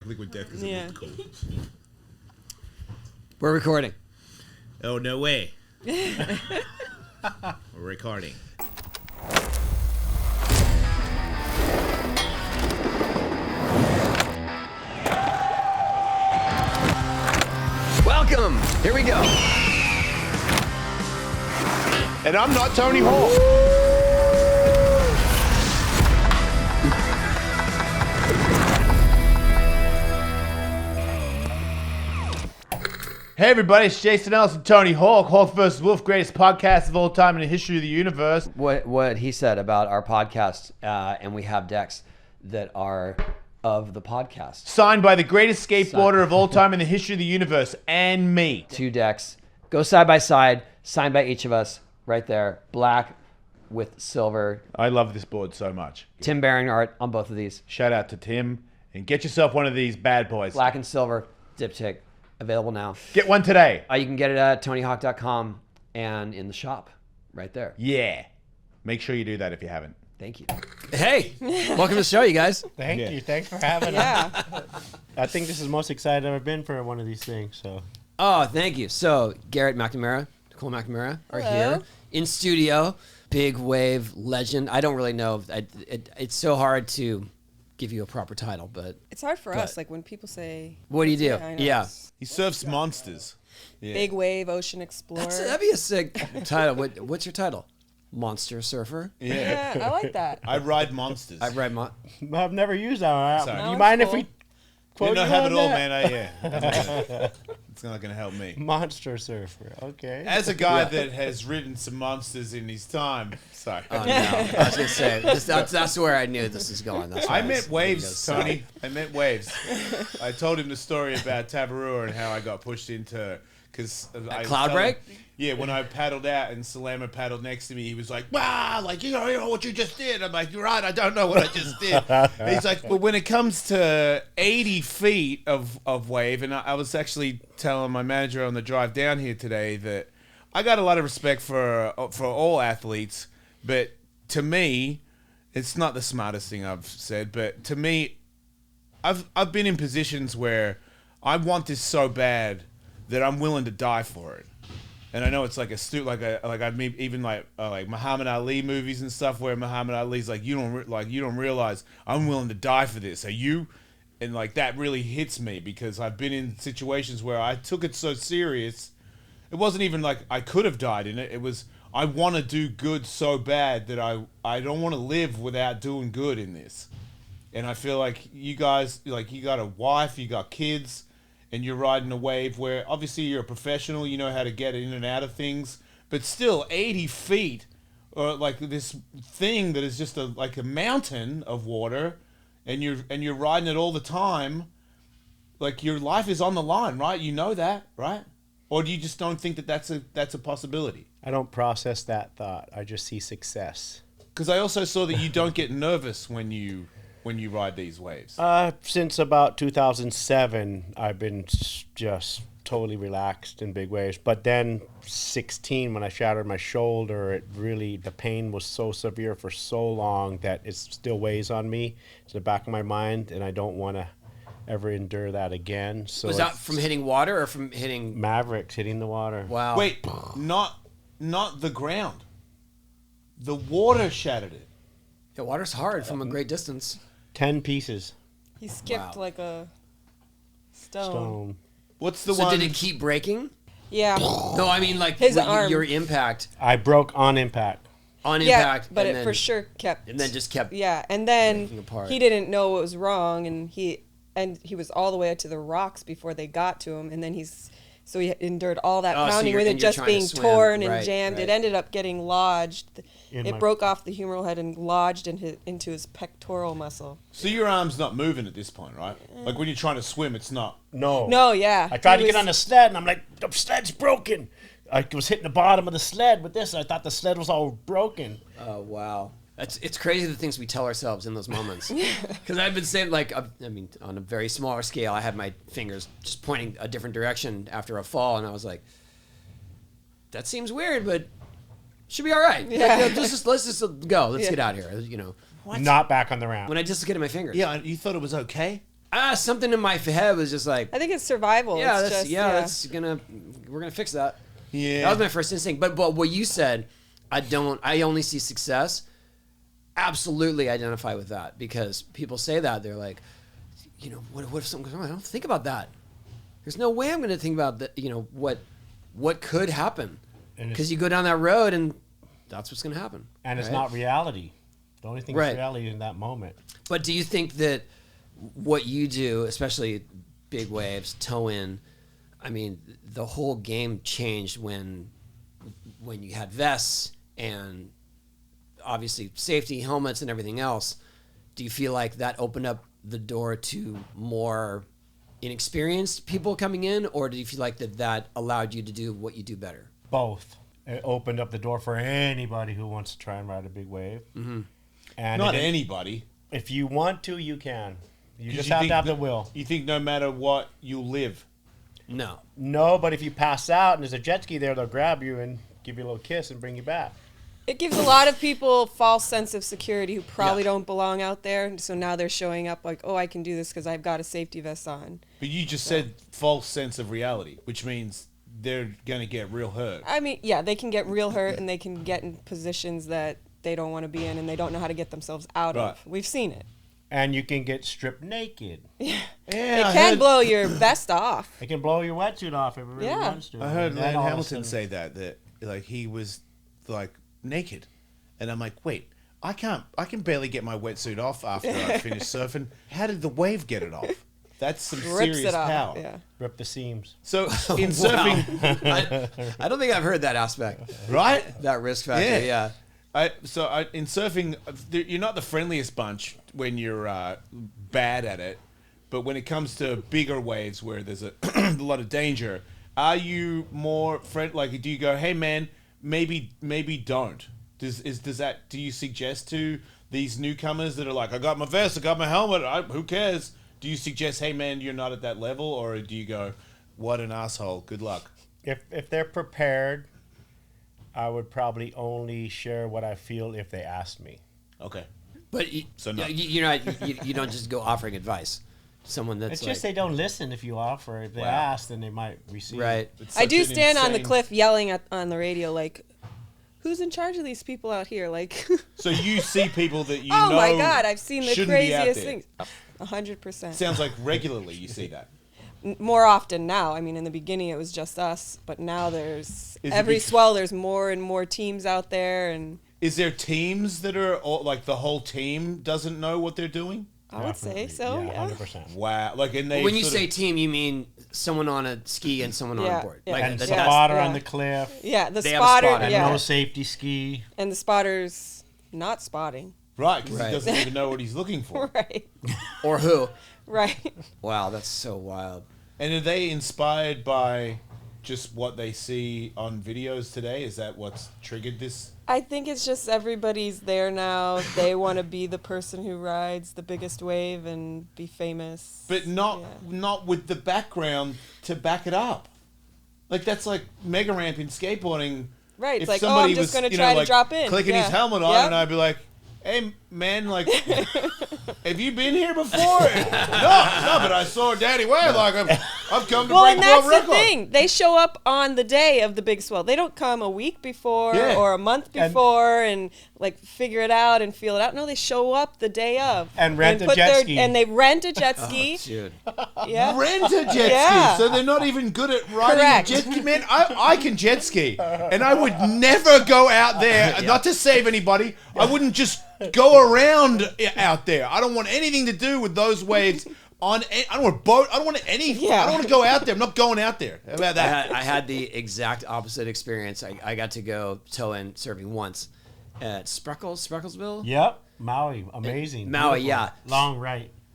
liquid death because it was cool. We're recording. Oh, no way. We're recording. Welcome. Here we go. And I'm not Tony Hawk. Hey everybody, it's Jason Ellis and Tony Hawk. Hawk vs. Wolf, greatest podcast of all time in the history of the universe. What he said about our podcast, and we have decks that are of the podcast. Signed by the greatest skateboarder of all time in the history of the universe, and me. 2 decks. Go side by side, signed by each of us, right there. Black with silver. I love this board so much. Tim Baring art on both of these. Shout out to Tim. And get yourself one of these bad boys. Black and silver, diptych. Available now. Get one today. You can get it at TonyHawk.com and in the shop right there. Yeah. Make sure you do that if you haven't. Thank you. Hey, welcome to the show, you guys. Thank you. Thanks for having us. I think this is the most excited I've ever been for one of these things. So. Oh, thank you. So, Garrett McNamara, Nicole McNamara are here in studio. Big wave legend. I don't really know. It's so hard to give you a proper title, but it's hard for us. Like when people say, "What do you do?" Yeah. He surfs monsters. Yeah. Big wave ocean explorer. That'd be a sick title. What's your title? Monster surfer. Yeah, I like that. I ride monsters. I've never used that one. Sorry. Do you mind if we quote you don't you have on it all, that? man. It's not going to help me. Monster surfer. Okay. As a guy that has ridden some monsters in his time. Sorry. Oh, no. I was going to say, that's where I knew this was going. I meant waves, Tony. I meant waves. I told him the story about Tavarua and how I got pushed into... Cloud break? Yeah, when I paddled out and Salama paddled next to me, he was like, wow, like, you know what you just did. I'm like, you're right, I don't know what I just did. He's like, well, when it comes to 80 feet of wave, and I was actually telling my manager on the drive down here today that I got a lot of respect for all athletes, but to me, it's not the smartest thing I've said, but to me, I've been in positions where I want this so bad that I'm willing to die for it. And I know it's like I've even like Muhammad Ali movies and stuff where Muhammad Ali's like, you don't realize I'm willing to die for this. Are you? And like that really hits me because I've been in situations where I took it so serious. It wasn't even like I could have died in it. It was I want to do good so bad that I don't want to live without doing good in this. And I feel like you guys, like you got a wife, you got kids, and you're riding a wave where obviously you're a professional, you know how to get in and out of things, but still 80 feet, or like this thing that is just like a mountain of water, and you're riding it all the time, like your life is on the line, right? You know that, right? Or do you just don't think that that's a possibility? I don't process that thought. I just see success. Because I also saw that you don't get nervous when you ride these waves. Since about 2007, I've been just totally relaxed in big waves. But then 16, when I shattered my shoulder, the pain was so severe for so long that it still weighs on me. It's in the back of my mind, and I don't want to ever endure that again. So was that from hitting water or from hitting... Mavericks, hitting the water. Wow. Wait, not the ground. The water shattered it. The water's hard from a great distance. 10 pieces. He skipped like a stone. What's the so one? Did it keep breaking? Yeah. No, I mean like his arm. Your impact. I broke on impact. On impact. But it for sure kept. And then just kept. Yeah, and then apart. He didn't know what was wrong, and he was all the way to the rocks before they got to him, and then so he endured all that pounding with it just being torn and jammed. Right. It ended up getting lodged. It broke off the humeral head and lodged into his pectoral muscle. So your arm's not moving at this point, right? Like when you're trying to swim, it's not. No, yeah. I tried to get on the sled, and I'm like, the sled's broken. I was hitting the bottom of the sled with this. I thought the sled was all broken. Oh, wow. It's crazy the things we tell ourselves in those moments. Because I've been saying, like, I mean, on a very smaller scale, I had my fingers just pointing a different direction after a fall, and I was like, that seems weird, but should be all right. Yeah. Like, let's just go. Let's get out of here. You know. What? Not back on the ramp. When I dislocated my fingers. Yeah, you thought it was okay? Something in my head was just like, I think it's survival. yeah, it's we're gonna fix that. Yeah, that was my first instinct. But what you said, I only see success. Absolutely identify with that, because people say that they're like, you know, what if something goes wrong? I don't think about that. There's no way I'm going to think about that. You know what could happen, because you go down that road and that's what's going to happen. And it's not reality. The only thing that's reality in that moment. But do you think that what you do, especially big waves, toe in, I mean, the whole game changed when you had vests and obviously safety helmets and everything else. Do you feel like that opened up the door to more inexperienced people coming in, or do you feel like that allowed you to do what you do better? Both. It opened up the door for anybody who wants to try and ride a big wave. Mm-hmm. And not anybody. If you want to, you can. You just have to have the will. You think no matter what, you'll live? No, but if you pass out and there's a jet ski there, they'll grab you and give you a little kiss and bring you back. It gives a lot of people false sense of security who probably don't belong out there. So now they're showing up like, oh, I can do this because I've got a safety vest on. But you just said false sense of reality, which means they're going to get real hurt. I mean, yeah, they can get real hurt and they can get in positions that they don't want to be in and they don't know how to get themselves out of. We've seen it. And you can get stripped naked. Yeah, it can blow your vest off. It can blow your wetsuit off if it really wants to. I heard Len Hamilton say that like he was like naked, and I'm like, wait, I can barely get my wetsuit off after I finish surfing. How did the wave get it off? That's some serious power. Yeah. Rip the seams. So in surfing, I don't think I've heard that aspect. Right? That risk factor. Yeah. In surfing, you're not the friendliest bunch when you're bad at it, but when it comes to bigger waves where there's a lot of danger, are you more like? Do you go, hey man, maybe don't? Do you suggest to these newcomers that are like, I got my vest, I got my helmet, who cares? Do you suggest, hey man, you're not at that level, or do you go, what an asshole, good luck? If they're prepared, I would probably only share what I feel if they asked me. Okay. But you don't just go offering advice. Someone that's it's just they don't listen if you offer. If they ask, then they might receive. Right. I do stand on the cliff yelling on the radio like, who's in charge of these people out here? Like. So you see people that you know. Oh my God! I've seen the craziest things. 100%. Sounds like regularly you see that. More often now. I mean, in the beginning it was just us, but now there's swell. There's more and more teams out there, and. Is there teams that are like the whole team doesn't know what they're doing? I would say so. Yeah. 100%. Wow. Like, and they. When you say team, you mean someone on a ski and someone on a board. Yeah. Like and the spotter on the cliff. Yeah, the spotter. And no safety ski. And the spotter's not spotting. Right, because he doesn't even know what he's looking for. Right. Or who. Right. Wow, that's so wild. And are they inspired by just what they see on videos today? Is that what's triggered this? I think it's just everybody's there now. They want to be the person who rides the biggest wave and be famous. But not with the background to back it up. Like, that's like mega ramp in skateboarding. Right, it's like, I'm just going to try to drop in. Clicking his helmet on, and I'd be like, hey, man, like, have you been here before? No, but I saw Daddy Wave. Like, I've come to break world record. Well, and that's the thing. They show up on the day of the big swell. They don't come a week before or a month before and like figure it out and feel it out. No, they show up the day of and rent a jet ski. And they rent a jet ski. Oh, dude. Yeah. Rent a jet ski. So they're not even good at riding a jet ski. Man, I can jet ski, and I would never go out there. Not to save anybody. I wouldn't just go around out there. I don't want anything to do with those waves. I don't want a boat. I don't want anything. I don't want to go out there. I'm not going out there. How about that? I had the exact opposite experience. I got to go toe in surfing once at Sprecklesville. Yep, Maui, amazing. Maui, beautiful. yeah.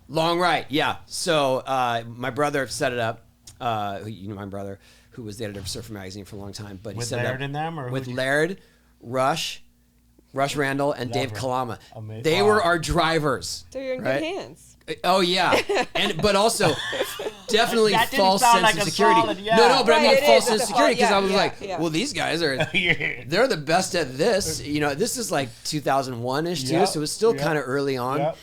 Long right, yeah. So my brother set it up. My brother, who was the editor of Surfer Magazine for a long time, but he set Laird it up in them, or with Laird, Rush Randall, and Dave Kalama. Amazing. They were our drivers. So you're in good hands. Oh yeah, but also definitely that false sound sense like of a security. solid, yeah. No, but Right, I mean it false is. sense of security because I was well, these guys are they're the best at this. This is like 2001ish too, so it's still kind of early on. Yep.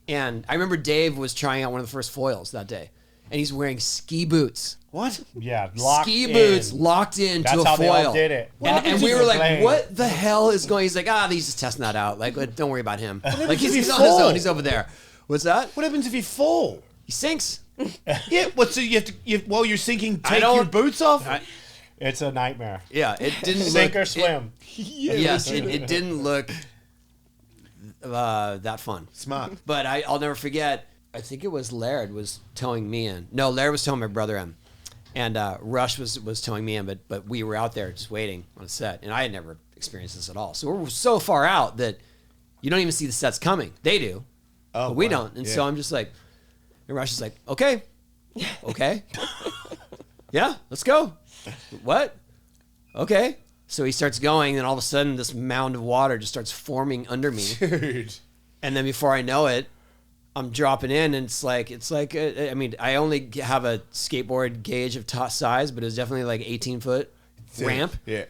And I remember Dave was trying out one of the first foils that day, and he's wearing ski boots. What? Yeah, locked ski in. boots locked into That's a how foil. they all did it. And we were like, what the hell is going? He's like, he's just testing that out. Like, don't worry about him. Like, he's on his own. He's over there. What's that? What happens if you fall? He sinks. Yeah. What? So you have to while you're sinking, take your boots off. It's a nightmare. Yeah, it didn't Sink look, or swim. Yes, it didn't look that fun. Smart. But I'll never forget. I think it was Laird was towing me in. No, Laird was towing my brother in, and Rush was towing me in. But we were out there just waiting on a set, and I had never experienced this at all. So we're so far out that you don't even see the sets coming. They do, but we don't. And so I'm just like, and Rush is like, okay, yeah, let's go. What? Okay. So he starts going, and all of a sudden, this mound of water just starts forming under me. Dude. And then before I know it, I'm dropping in, and it's like I mean, I only have a skateboard gauge of top size, but it was definitely like 18-foot ramp. Yeah.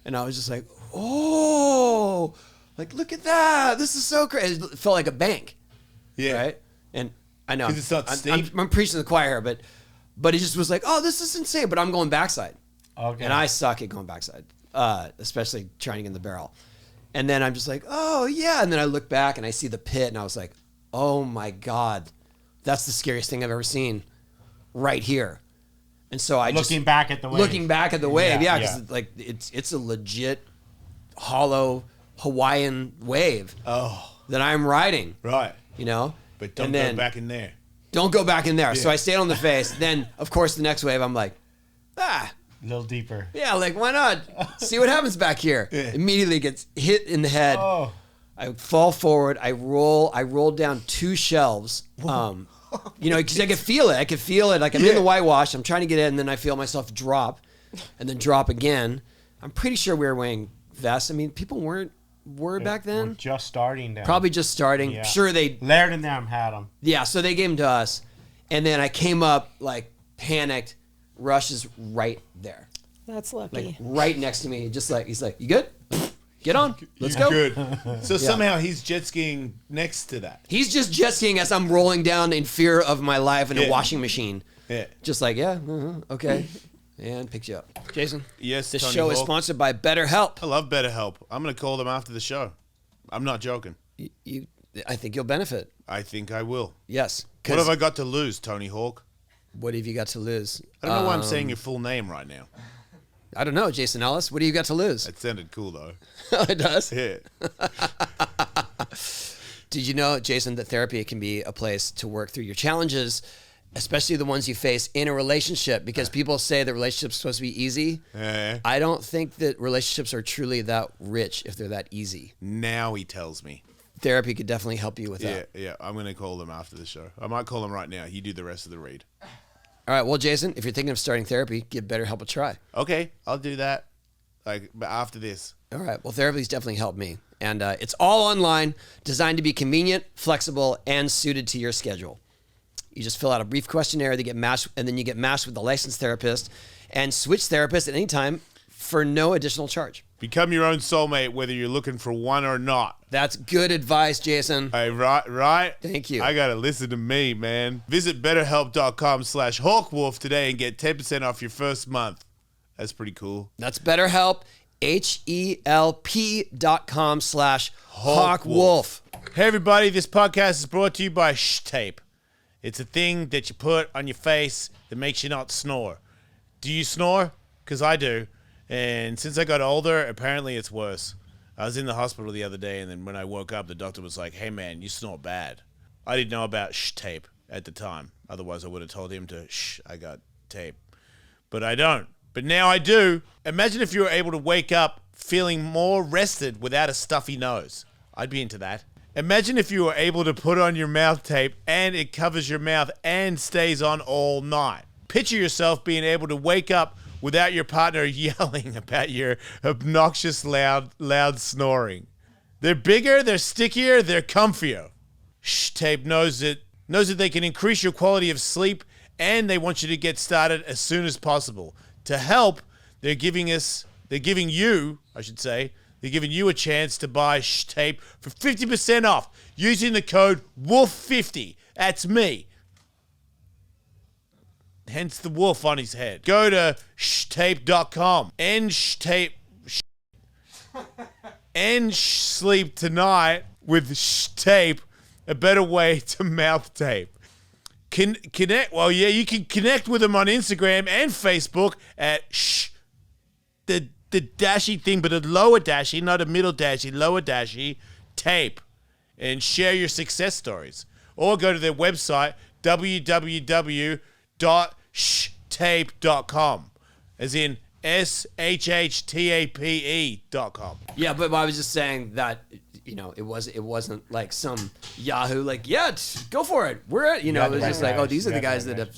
And I was just like, oh, like, look at that. This is so crazy. It felt like a bank. Yeah. Right? And I know. 'Cause it's not steep. I'm preaching to the choir here, but he just was like, oh, this is insane. But I'm going backside. Okay. And I suck at going backside, especially trying to get in the barrel. And then I'm just like, oh, yeah. And then I look back and I see the pit, and I was like, oh, my God. That's the scariest thing I've ever seen right here. And so looking back at the wave. Looking back at the wave, yeah, because like it's a legit hollow Hawaiian wave that I'm riding. Right. You know? But don't go back in there. Don't go back in there. Yeah. So I stayed on the face. Then, of course, the next wave, I'm like, a little deeper. yeah, like, why not? See what happens back here. Yeah. Immediately gets hit in the head. Oh. I fall forward. I roll down 2 shelves. You know, because I could feel it. Like I'm in the whitewash. I'm trying to get in, and then I feel myself drop, and then drop again. I'm pretty sure we were wearing vests. I mean, people were back then. We're just starting then. Probably just starting. Yeah. Sure, they Laird and them had them. Yeah, so they gave them to us, and then I came up like panicked. Rush is right there, That's lucky. like right next to me. Just like he's like, "You good? Get on, let's go." Good. So somehow he's jet skiing next to that. He's just jet skiing as I'm rolling down in fear of my life in a washing machine. Yeah. Just like, okay, and picks you up. Jason. Yes. This Tony show is Hawk. sponsored by BetterHelp. I love BetterHelp. I'm gonna call them after the show. I'm not joking. I think you'll benefit. I think I will. Yes. What have I got to lose, Tony Hawk? What have you got to lose? I don't know why I'm saying your full name right now. I don't know, Jason Ellis. What do you got to lose? That sounded cool though. It does. Yeah. Did you know, Jason, that therapy can be a place to work through your challenges, especially the ones you face in a relationship? Because people say that relationships are supposed to be easy. I don't think that relationships are truly that rich if they're that easy. Now he tells me. Therapy could definitely help you with that. Yeah. I'm gonna call them after the show. I might call them right now. You do the rest of the read. All right. Well, Jason, if you're thinking of starting therapy, give BetterHelp a try. Okay, I'll do that. But after this. All right. Well, therapy's definitely helped me. And it's all online, designed to be convenient, flexible, and suited to your schedule. You just fill out a brief questionnaire, they get matched, and then you get matched with a licensed therapist and switch therapists at any time for no additional charge. Become your own soulmate, whether you're looking for one or not. That's good advice, Jason. Hey, right? Thank you. I gotta listen to me, man. Visit BetterHelp.com/hawkwolf today and get 10% off your first month. That's pretty cool. That's BetterHelp, HELP.com/hawkwolf. Hey, everybody, this podcast is brought to you by SHHH Tape. It's a thing that you put on your face that makes you not snore. Do you snore? Because I do. And since I got older, apparently it's worse. I was in the hospital the other day, and then when I woke up, the doctor was like, hey, man, you snore bad. I didn't know about SHHH Tape at the time. Otherwise, I would have told him to, shh, I got tape. But I don't. But now I do. Imagine if you were able to wake up feeling more rested without a stuffy nose. I'd be into that. Imagine if you were able to put on your mouth tape and it covers your mouth and stays on all night. Picture yourself being able to wake up without your partner yelling about your obnoxious loud snoring. They're bigger, they're stickier, they're comfier. SHHH Tape knows that they can increase your quality of sleep, and they want you to get started as soon as possible. To help, they're giving you, they're giving you a chance to buy tape for 50% off using the code WOLF50. That's me. Hence the wolf on his head. Go to shtape.com and sleep tonight with tape, a better way to mouth tape. Connect. Well, yeah, you can connect with them on Instagram and Facebook at the dashy thing, but a lower dashy, not a middle dashy, lower dashy tape, and share your success stories. Or go to their website, www.shtape.com, as in SHHTAPE.com. Yeah, but I was just saying that, you know, it wasn't like some Yahoo, like, yeah, go for it. We're at, you know, it was just like, oh, these are the guys that have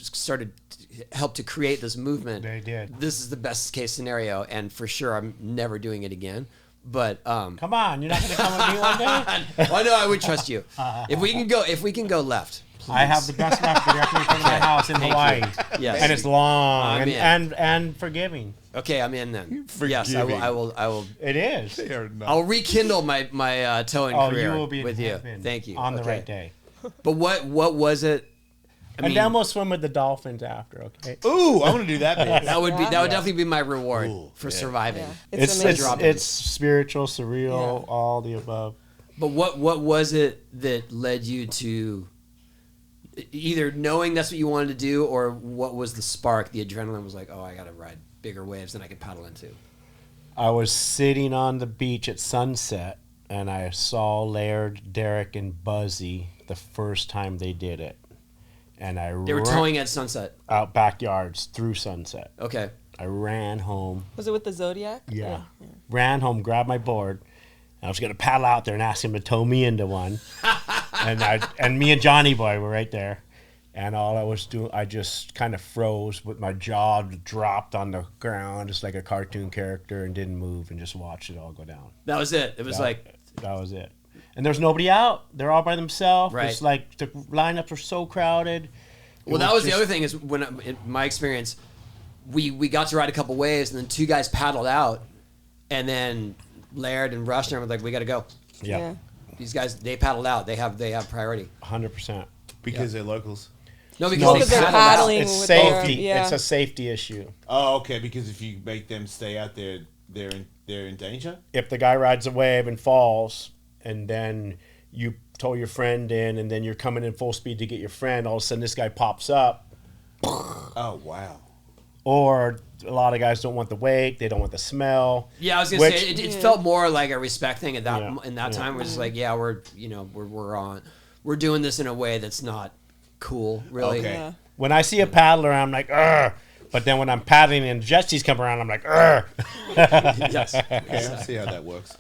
helped to create this movement. They did. This is the best case scenario, and for sure, I'm never doing it again. But come on, you're not going to come with me one day? Well, no, I would trust you. If we can go left. Please. I have the best left directly from my house in Hawaii. Yes. And it's long and forgiving. Okay, I'm in then. Yes, I will. It is. I'll rekindle my towing career you will be with you. Thank you. On the right day. But what was it? And then we'll swim with the dolphins after, okay? Ooh, I want to do that. That would definitely be my reward for surviving. Yeah. It's spiritual, surreal, all the above. But what was it that led you to either knowing that's what you wanted to do, or what was the spark? The adrenaline was like, oh, I got to ride bigger waves than I could paddle into. I was sitting on the beach at sunset, and I saw Laird, Derek, and Buzzy the first time they did it. And they were towing at sunset. Out backyards through sunset. Okay. I ran home. Was it with the Zodiac? Yeah. Ran home, grabbed my board, and I was going to paddle out there and ask him to tow me into one. and me and Johnny Boy were right there. And all I was doing, I just kind of froze with my jaw dropped on the ground, just like a cartoon character, and didn't move and just watched it all go down. That was it. It was that was it. And there's nobody out. They're all by themselves. Right. It's like the lineups are so crowded. Well, that was the other thing is when, in my experience, we got to ride a couple waves, and then two guys paddled out, and then Laird and Rushner were like, we got to go. Yeah. These guys, they paddled out. They have priority. 100%. Because they're locals. No, because they're paddling. It's safety. It's a safety issue. Oh, okay. Because if you make them stay out there, they're in danger. If the guy rides a wave and falls, and then you tow your friend in, and then you're coming in full speed to get your friend, all of a sudden this guy pops up. Oh, wow. Or a lot of guys don't want the wake, they don't want the smell. Yeah, I was gonna say it felt more like a respect thing at that in that time. We're just like, yeah, we're doing this in a way that's not cool, really. Okay. Yeah. When I see a paddler, I'm like, ugh. But then when I'm paddling and jet skis come around, I'm like, ugh. Yes. Okay, let's see how that works.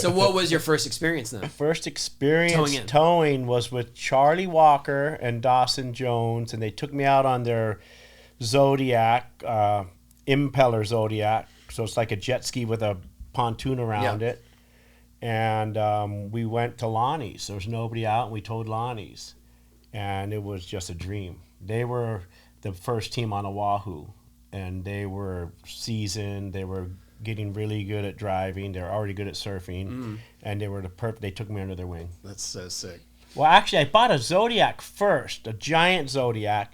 So what was your first experience then? First experience towing was with Charlie Walker and Dawson Jones, and they took me out on their Zodiac, impeller Zodiac. So it's like a jet ski with a pontoon around it. And we went to Lonnie's. There was nobody out, and we towed Lonnie's. And it was just a dream. They were the first team on Oahu, and they were seasoned. They were getting really good at driving. They were already good at surfing, and they were they took me under their wing. That's so sick. Well, actually, I bought a Zodiac first, a giant Zodiac,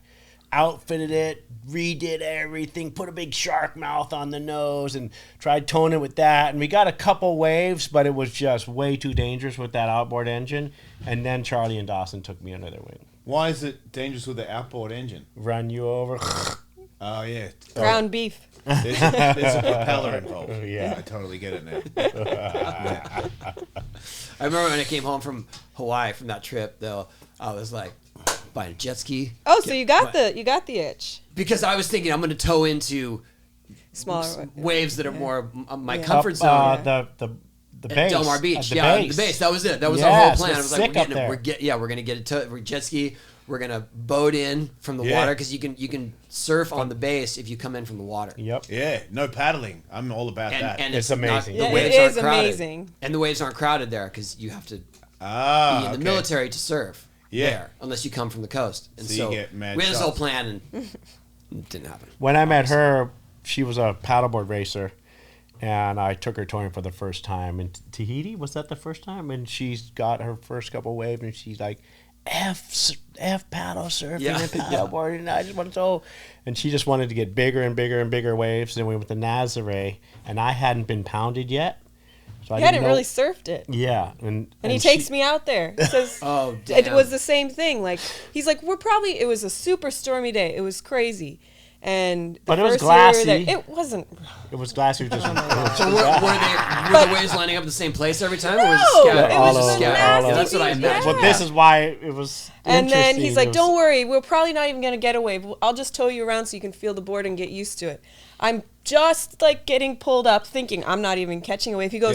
outfitted it, redid everything, put a big shark mouth on the nose, and tried towing it with that. And we got a couple waves, but it was just way too dangerous with that outboard engine. And then Charlie and Dawson took me under their wing. Why is it dangerous with the outboard engine? Run you over. Oh, yeah. Ground beef. There's a propeller involved. Yeah. I totally get it now. I remember when I came home from Hawaii from that trip, though, I was like, buying a jet ski. Oh, so you got the itch. Because I was thinking I'm going to tow into Smaller waves that are more my comfort zone. The base. Del Mar Beach. The base. That was it. That was our whole plan. I was like, we're going to get a jet ski. We're going to boat in from the water because you can surf on the base if you come in from the water. Yep. Yeah, no paddling. I'm all about that. And it's amazing. The waves aren't crowded. And the waves aren't crowded there because you have to be in the military to surf there unless you come from the coast. And so you get mad we had this whole shots. plan and it didn't happen. When I met her, she was a paddleboard racer. And I took her touring for the first time in Tahiti. Was that the first time? And she's got her first couple waves, and she's like, F paddle surfing and paddleboarding. And I just wanted to, and she just wanted to get bigger and bigger and bigger waves. Then we went to Nazare, and I hadn't been pounded yet. So I hadn't really surfed it. Yeah. And he takes me out there. He says, oh, damn. It was the same thing. Like, he's like, it was a super stormy day. It was crazy. And but it was glassy. It wasn't. It was glassy. Just so were the waves lining up in the same place every time? No, or was it scattered? it was scattered. That's what I meant. But this is why it was. And then he's like, "Don't worry, we're probably not even gonna get a wave. I'll just tow you around so you can feel the board and get used to it." I'm just like getting pulled up, thinking I'm not even catching a wave. He goes,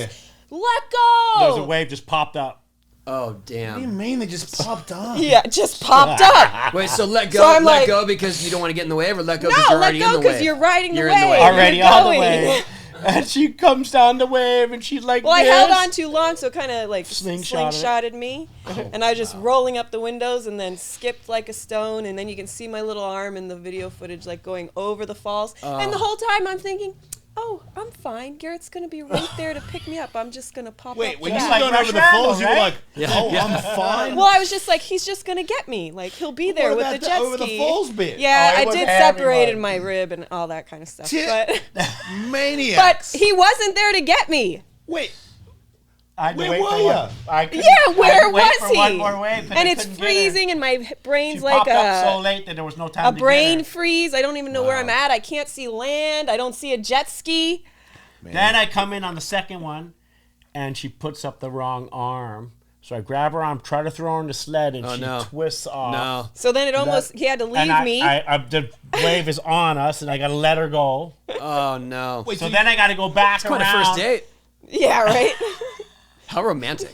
"Let go!" There's a wave just popped up. Oh, damn. What do you mean they just popped up? Yeah, it just popped up. Wait, so let go because you don't want to get in the wave, or let go because you're already in the wave? No, let go because you're riding the wave. Already on the wave. And she comes down the wave, and she's like, I held on too long, so it kind of like slingshotted me. Oh, and I was just rolling up the windows and then skipped like a stone. And then you can see my little arm in the video footage like going over the falls. And the whole time I'm thinking, oh, I'm fine. Garrett's going to be right there to pick me up. I'm just going to pop up. Wait, when back. you were going over the falls, you were like, I'm fine? Well, I was just like, he's just going to get me. Like, he'll be there with the jet ski. Over the falls bit? Yeah, I did separated my rib and all that kind of stuff. But maniacs. But he wasn't there to get me. Wait. Where was he? One more wave, and it's freezing, and my brain's she like popped up so late that there was no time to brain get her. freeze. I don't even know where I'm at. I can't see land. I don't see a jet ski. Man. Then I come in on the second one, and she puts up the wrong arm. So I grab her arm, try to throw her on the sled, and she twists off. No. So then he had to leave me. The wave is on us, and I got to let her go. Oh, no. Wait, so then I got to go back around. It's quite a first date. Yeah, right? How romantic.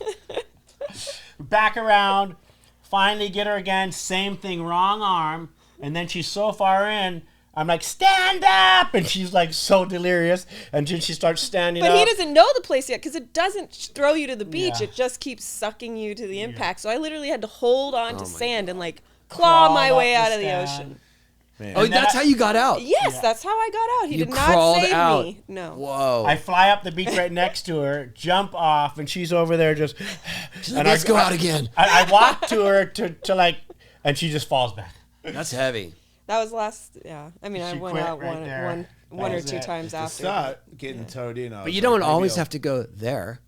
Back around, finally get her again, same thing, wrong arm. And then she's so far in, I'm like, stand up! And she's like so delirious. And then she starts standing up. But he doesn't know the place yet because it doesn't throw you to the beach. Yeah. It just keeps sucking you to the impact. So I literally had to hold on to sand and like claw my way out of the ocean. Man. Oh, that's how you got out? Yes, that's how I got out. He did not save me. No. Whoa. I fly up the beach right next to her, jump off, and she's over there just... She's like, let's go out again. I walk to her to like... And she just falls back. That's heavy. That was I mean, I went out one or two times after. Start getting towed in. But you don't always have to go there.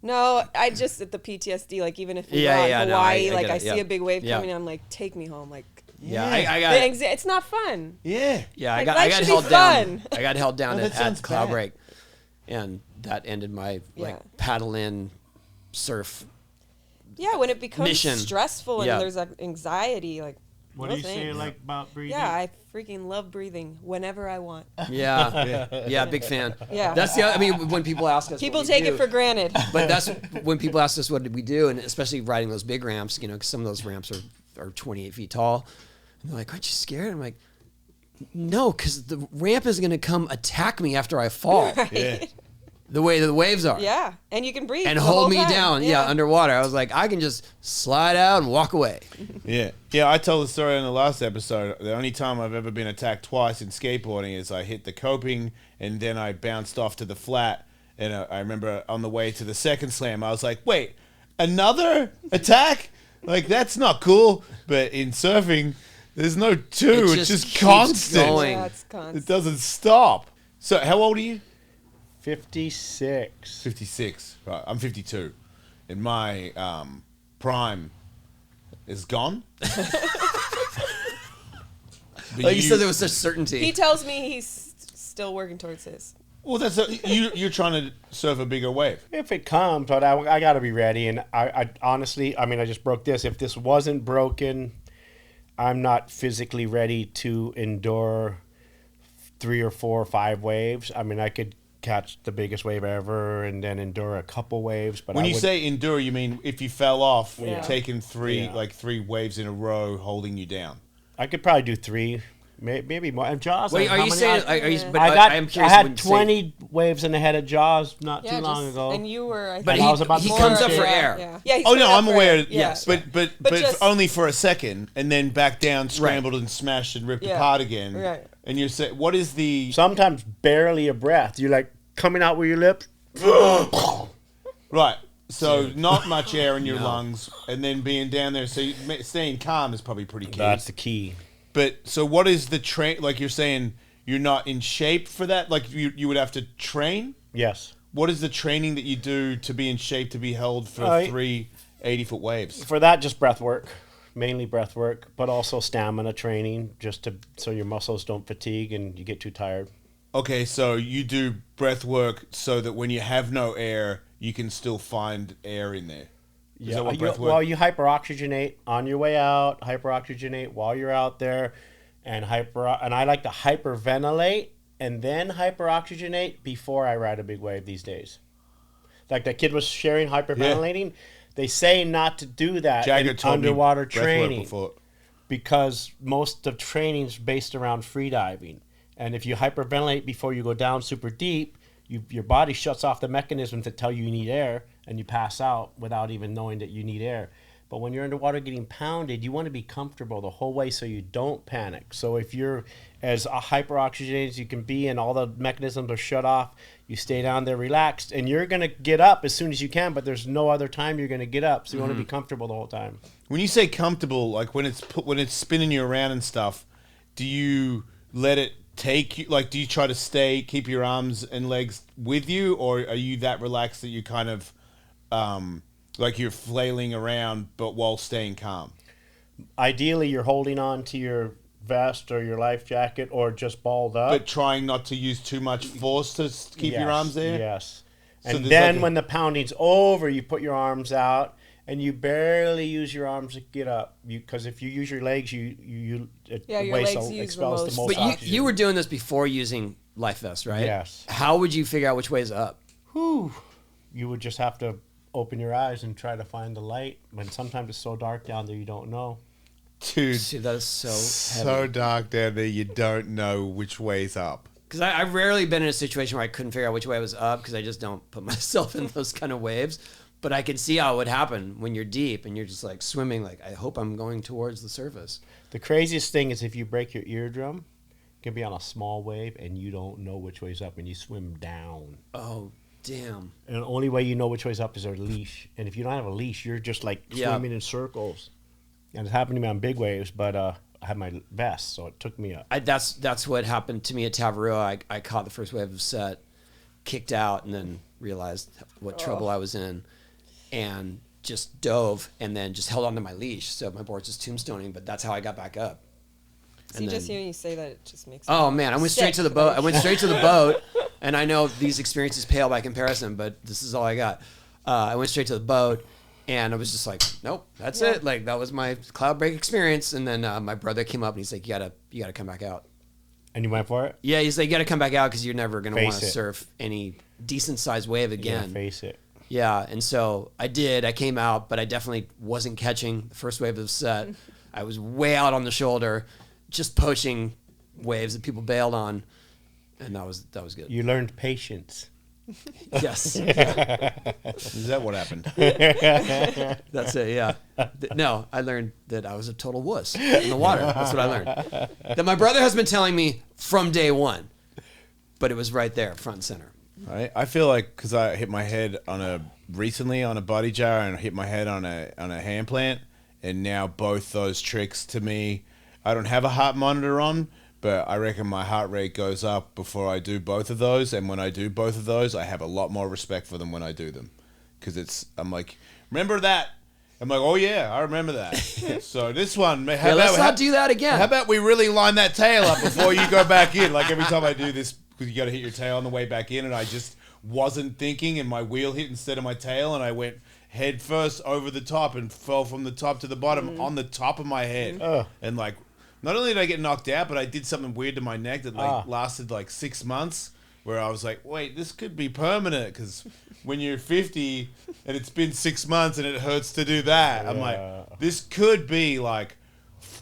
No, I just at the PTSD, like even if you're in Hawaii, I see a big wave coming, I'm like, take me home, like... Yeah, I got it's not fun. Yeah. Yeah, I got held down. I got held down at Cloud Break, and that ended my paddle in surf. Yeah, when it becomes stressful and there's anxiety, like. What do you say like about breathing? Yeah, I freaking love breathing whenever I want. Yeah, big fan. Yeah. That's I mean, when people ask us, people take it for granted. But that's when people ask us what did we do, and especially riding those big ramps, because some of those ramps are 28 feet tall. And they're like, aren't you scared? I'm like, no, because the ramp is going to come attack me after I fall. Right. Yeah. The way the waves are. Yeah, and you can breathe. And hold me down, underwater. I was like, I can just slide out and walk away. Yeah. Yeah, I told the story in the last episode. The only time I've ever been attacked twice in skateboarding is I hit the coping and then I bounced off to the flat. And I remember on the way to the second slam, I was like, wait, another attack? Like, that's not cool. But in surfing... There's no two. It's just constant. Going. Yeah, it's constant. It doesn't stop. So, how old are you? 56. 56. Right. I'm 52. And my prime is gone. You said there was such certainty. He tells me he's still working towards his. Well, that's you're trying to surf a bigger wave. If it comes, but I got to be ready. And I honestly, I mean, I just broke this. If this wasn't broken... I'm not physically ready to endure 3 or 4 or 5 waves. I mean, I could catch the biggest wave ever and then endure a couple waves. But when you say endure, you mean if you fell off, you're taking 3 waves in a row holding you down. I could probably do 3, maybe more. And Jaws. Wait, are you saying? I had 20 waves in the head of Jaws not too long ago. And you were. But he comes up for air. Yeah. Oh no, I'm aware. Yes, but only for a second, and then back down, scrambled and smashed and ripped apart again. Right. And you say, what is the? Sometimes barely a breath. You're like coming out with your lips. Right. So not much air in your lungs, and then being down there. So staying calm is probably pretty key. That's the key. But so what is the train? Like you're saying, you're not in shape for that. Like you would have to train. Yes. What is the training that you do to be in shape to be held for 3 80-foot waves? For that, just breath work, mainly breath work, but also stamina training, so your muscles don't fatigue and you get too tired. Okay, so you do breath work so that when you have no air, you can still find air in there. Is that what breath work? Well, you hyperoxygenate on your way out, hyperoxygenate while you're out there, and I like to hyperventilate and then hyperoxygenate before I ride a big wave these days. Like that kid was sharing hyperventilating. Yeah. They say not to do that in underwater training because most of training is based around freediving. And if you hyperventilate before you go down super deep, your body shuts off the mechanisms that tell you need air, and you pass out without even knowing that you need air. But when you're underwater getting pounded, you want to be comfortable the whole way so you don't panic. So if you're as hyperoxygenated as you can be and all the mechanisms are shut off, you stay down there relaxed, and you're going to get up as soon as you can, but there's no other time you're going to get up. So you want to be comfortable the whole time. When you say comfortable, like when it's spinning you around and stuff, do you let it take you, like do you try to keep your arms and legs with you, or are you that relaxed that you kind of like you're flailing around but while staying calm? Ideally, you're holding on to your vest or your life jacket or just balled up. But trying not to use too much force to keep your arms there? Yes. And so then when the pounding's over, you put your arms out and you barely use your arms to get up. Because if you use your legs, your legs expels the most oxygen. But you were doing this before using life vests, right? Yes. How would you figure out which way is up? You would just have to open your eyes and try to find the light. When sometimes it's so dark down there, you don't know. Dude, see, that is so heavy. Dark down there, you don't know which way's up. Because I've rarely been in a situation where I couldn't figure out which way was up because I just don't put myself in those kind of waves. But I can see how it would happen when you're deep and you're just like swimming. Like, I hope I'm going towards the surface. The craziest thing is if you break your eardrum, you can be on a small wave and you don't know which way's up and you swim down. Oh, damn. And the only way you know which way's up is a leash. And if you don't have a leash, you're just like swimming in circles. And it's happened to me on big waves, but I had my vest, so it took me up. That's what happened to me at Tavarua. I caught the first wave of set, kicked out, and then realized what trouble I was in, and just dove, and then just held onto my leash. So my board's just tombstoning, but that's how I got back up. See, just hearing you say that, it just makes man, I went straight to the boat. I went straight to the boat, and I know these experiences pale by comparison, but this is all I got. I went straight to the boat. And I was just like, nope, that's it. Like, that was my cloud break experience. And then my brother came up and he's like, you gotta come back out. And you went for it? Yeah, he's like, you gotta come back out because you're never gonna want to surf any decent sized wave again. Yeah, face it. Yeah, and so I did. I came out, but I definitely wasn't catching the first wave of the set. I was way out on the shoulder, just poaching waves that people bailed on, and that was good. You learned patience. Yes. Is that what happened? That's it, yeah. No, I learned that I was a total wuss in the water. That's what I learned. That my brother has been telling me from day one, but it was right there, front and center. I feel like because I hit my head recently on a body jar and I hit my head on a hand plant, and now both those tricks to me, I don't have a heart monitor on, but I reckon my heart rate goes up before I do both of those. And when I do both of those, I have a lot more respect for them when I do them. Because I'm like, remember that? I'm like, oh yeah, I remember that. So this one, let's not do that again. How about we really line that tail up before you go back in? Like every time I do this, because you got to hit your tail on the way back in, and I just wasn't thinking, and my wheel hit instead of my tail, and I went head first over the top and fell from the top to the bottom on the top of my head. And like, not only did I get knocked out, but I did something weird to my neck that lasted like 6 months, where I was like, wait, this could be permanent, because when you're 50 and it's been 6 months and it hurts to do that, I'm like, this could be like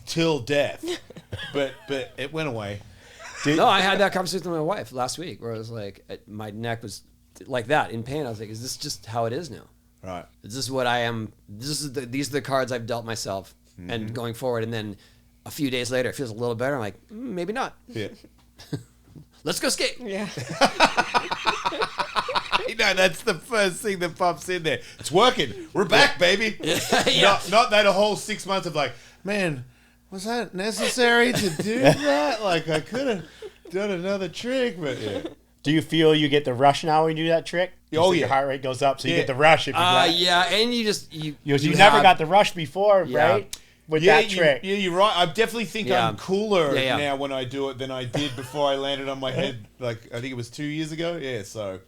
till death. But it went away. No, I had that conversation with my wife last week where I was like, my neck was like that in pain. I was like, is this just how it is now? Right. Is this what I am? These are the cards I've dealt myself, and going forward. And then a few days later, it feels a little better. I'm like, maybe not. Yeah. let's go skate. Yeah. You know, that's the first thing that pops in there. It's working. We're back, baby. Yeah. Not that a whole 6 months of like, man, was that necessary to do that? Like, I could have done another trick, but yeah. Do you feel you get the rush now when you do that trick? Oh, yeah. Your heart rate goes up, so you get the rush. If you yeah, and you never got the rush before, Yeah. right? With that trick. Yeah, you're right. I definitely think I'm cooler Yeah. now when I do it than I did before I landed on my head. Like, I think it was 2 years ago. Yeah, so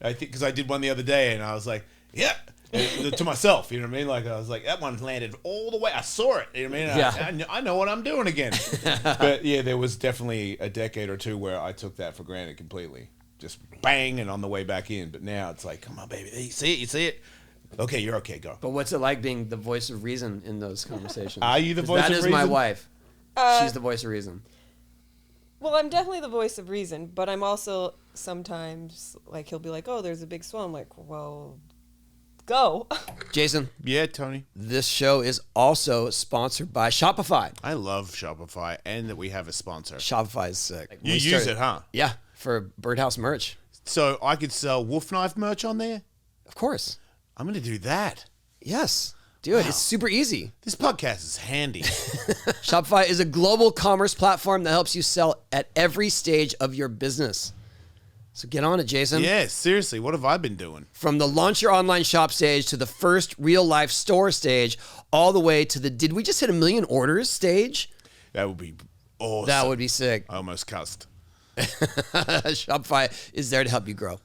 I think because I did one the other day and I was like, yeah, to myself. You know what I mean? Like, I was like, that one landed all the way. I saw it. You know what I mean? Yeah. I know what I'm doing again. But yeah, there was definitely a decade or two where I took that for granted completely. Just bang and on the way back in. But now it's like, come on, baby. You see it? You see it? Okay, you're okay. Go. But what's it like being the voice of reason in those conversations? Are you the voice of reason? That is my wife. She's the voice of reason. Well, I'm definitely the voice of reason, but I'm also sometimes like he'll be like, "Oh, there's a big swell." I'm like, "Well, go." Jason, Yeah, Tony. this show is also sponsored by Shopify. I love Shopify and that we have a sponsor. Shopify is sick. You use it, huh? Yeah, for Birdhouse merch. So I could sell wolf knife merch on there? Of course. I'm going to do that. Yes. Do it. It's super easy. This podcast is handy. Shopify is a global commerce platform that helps you sell at every stage of your business. So get on it, Jason. Yeah, seriously, what have I been doing? From the launch your online shop stage to the first real life store stage, all the way to the did we just hit 1 million orders stage? That would be awesome. That would be sick. I almost cussed. Shopify is there to help you grow.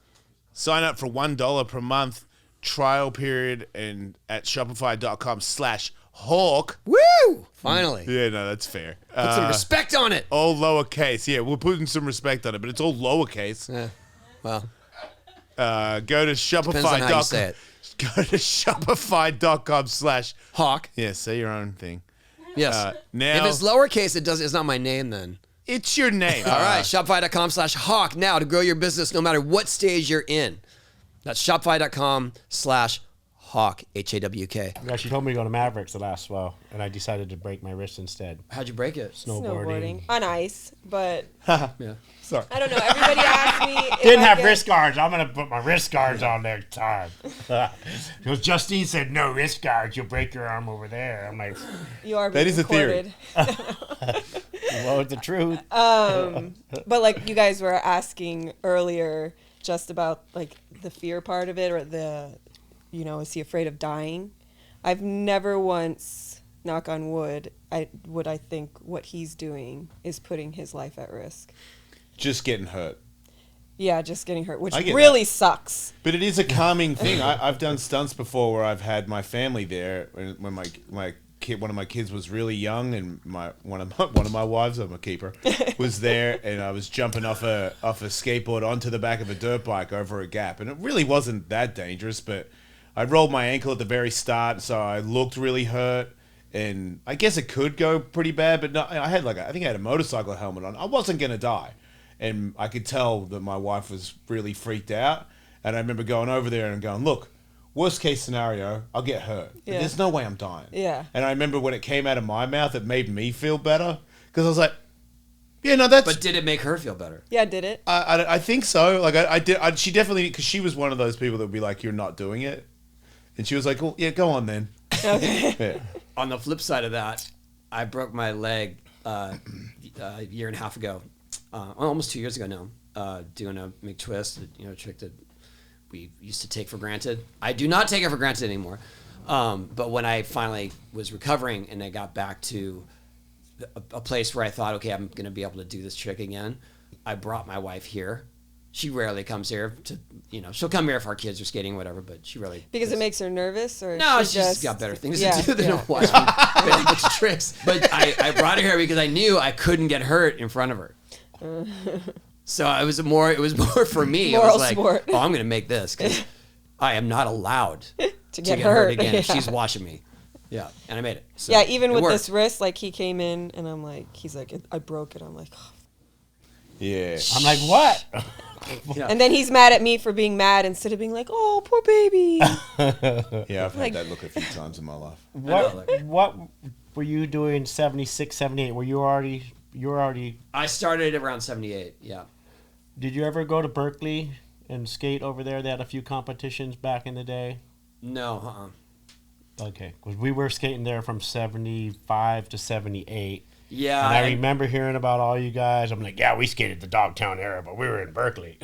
Sign up for $1 per month trial period and at shopify.com/hawk. Woo! Finally. Yeah, no, that's fair. Put some respect on it. All lowercase. Yeah, we're putting some respect on it, but it's all lowercase. Yeah. Well, Go to depends on how you say it. Go to shopify.com/hawk. Hawk. Yeah, say your own thing. Yes. Now If it's lowercase, it's not my name then. it's your name. All right, shopify.com/hawk now to grow your business no matter what stage you're in. That's shopify.com/hawk, H-A-W-K. Yeah, she told me to go to Mavericks the last swell, and I decided to break my wrist instead. How'd you break it? Snowboarding. On ice, but Yeah. Sorry. I don't know. Everybody asked me if Didn't I have get- wrist guards. I'm going to put my wrist guards on next time. Because Justine said, no wrist guards. You'll break your arm over there. I'm like, You are That being is a theory. recorded. well, it's the truth. But like you guys were asking earlier, just about like the fear part of it, or the, is he afraid of dying? I've never once, knock on wood, I think what he's doing is putting his life at risk. Just getting hurt. Yeah, just getting hurt, which I get really that. sucks. But it is a calming thing. I've done stunts before where I've had my family there when my kid, one of my kids was really young, and one of my wives, I'm a keeper, was there, and I was jumping off a skateboard onto the back of a dirt bike over a gap, and it really wasn't that dangerous, but I rolled my ankle at the very start, so I looked really hurt, and I guess it could go pretty bad, but no, I think I had a motorcycle helmet on. I wasn't gonna die. And I could tell that my wife was really freaked out. And I remember going over there and going, look, worst case scenario, I'll get hurt. But there's no way I'm dying. Yeah. And I remember when it came out of my mouth, it made me feel better. Because I was like, yeah, no, that's... But did it make her feel better? Yeah, did it? I think so. Like, I did. She definitely... Because she was one of those people that would be like, you're not doing it. And she was like, well, yeah, go on then. Okay. Yeah. On the flip side of that, I broke my leg a year and a half ago. Almost 2 years ago now, doing a McTwist, a trick that we used to take for granted. I do not take it for granted anymore. But when I finally was recovering and I got back to a place where I thought, okay, I'm going to be able to do this trick again, I brought my wife here. She rarely comes here to, she'll come here if our kids are skating, whatever, but she really... Because it makes her nervous, or No, she's just got better things to do than to watch me play a bunch of tricks. But I brought her here because I knew I couldn't get hurt in front of her. So it was more for me. Moral I was like, sport. oh, I'm going to make this because I am not allowed to get get hurt again if Yeah. she's watching me. Yeah, and I made it. So Yeah, even it with worked. this wrist, like he came in and he's like, I broke it. I'm like, oh. Yeah. I'm like, what? Yeah. And then he's mad at me for being mad instead of being like, oh, poor baby. Yeah, I've Like- had that look a few times in my life. What were you doing 76, 78? Were you already... I started around 78, yeah. Did you ever go to Berkeley and skate over there? They had a few competitions back in the day. No, Okay, because we were skating there from 75 to 78. Yeah. And I remember hearing about all you guys. I'm like, yeah, we skated the Dogtown era, but we were in Berkeley.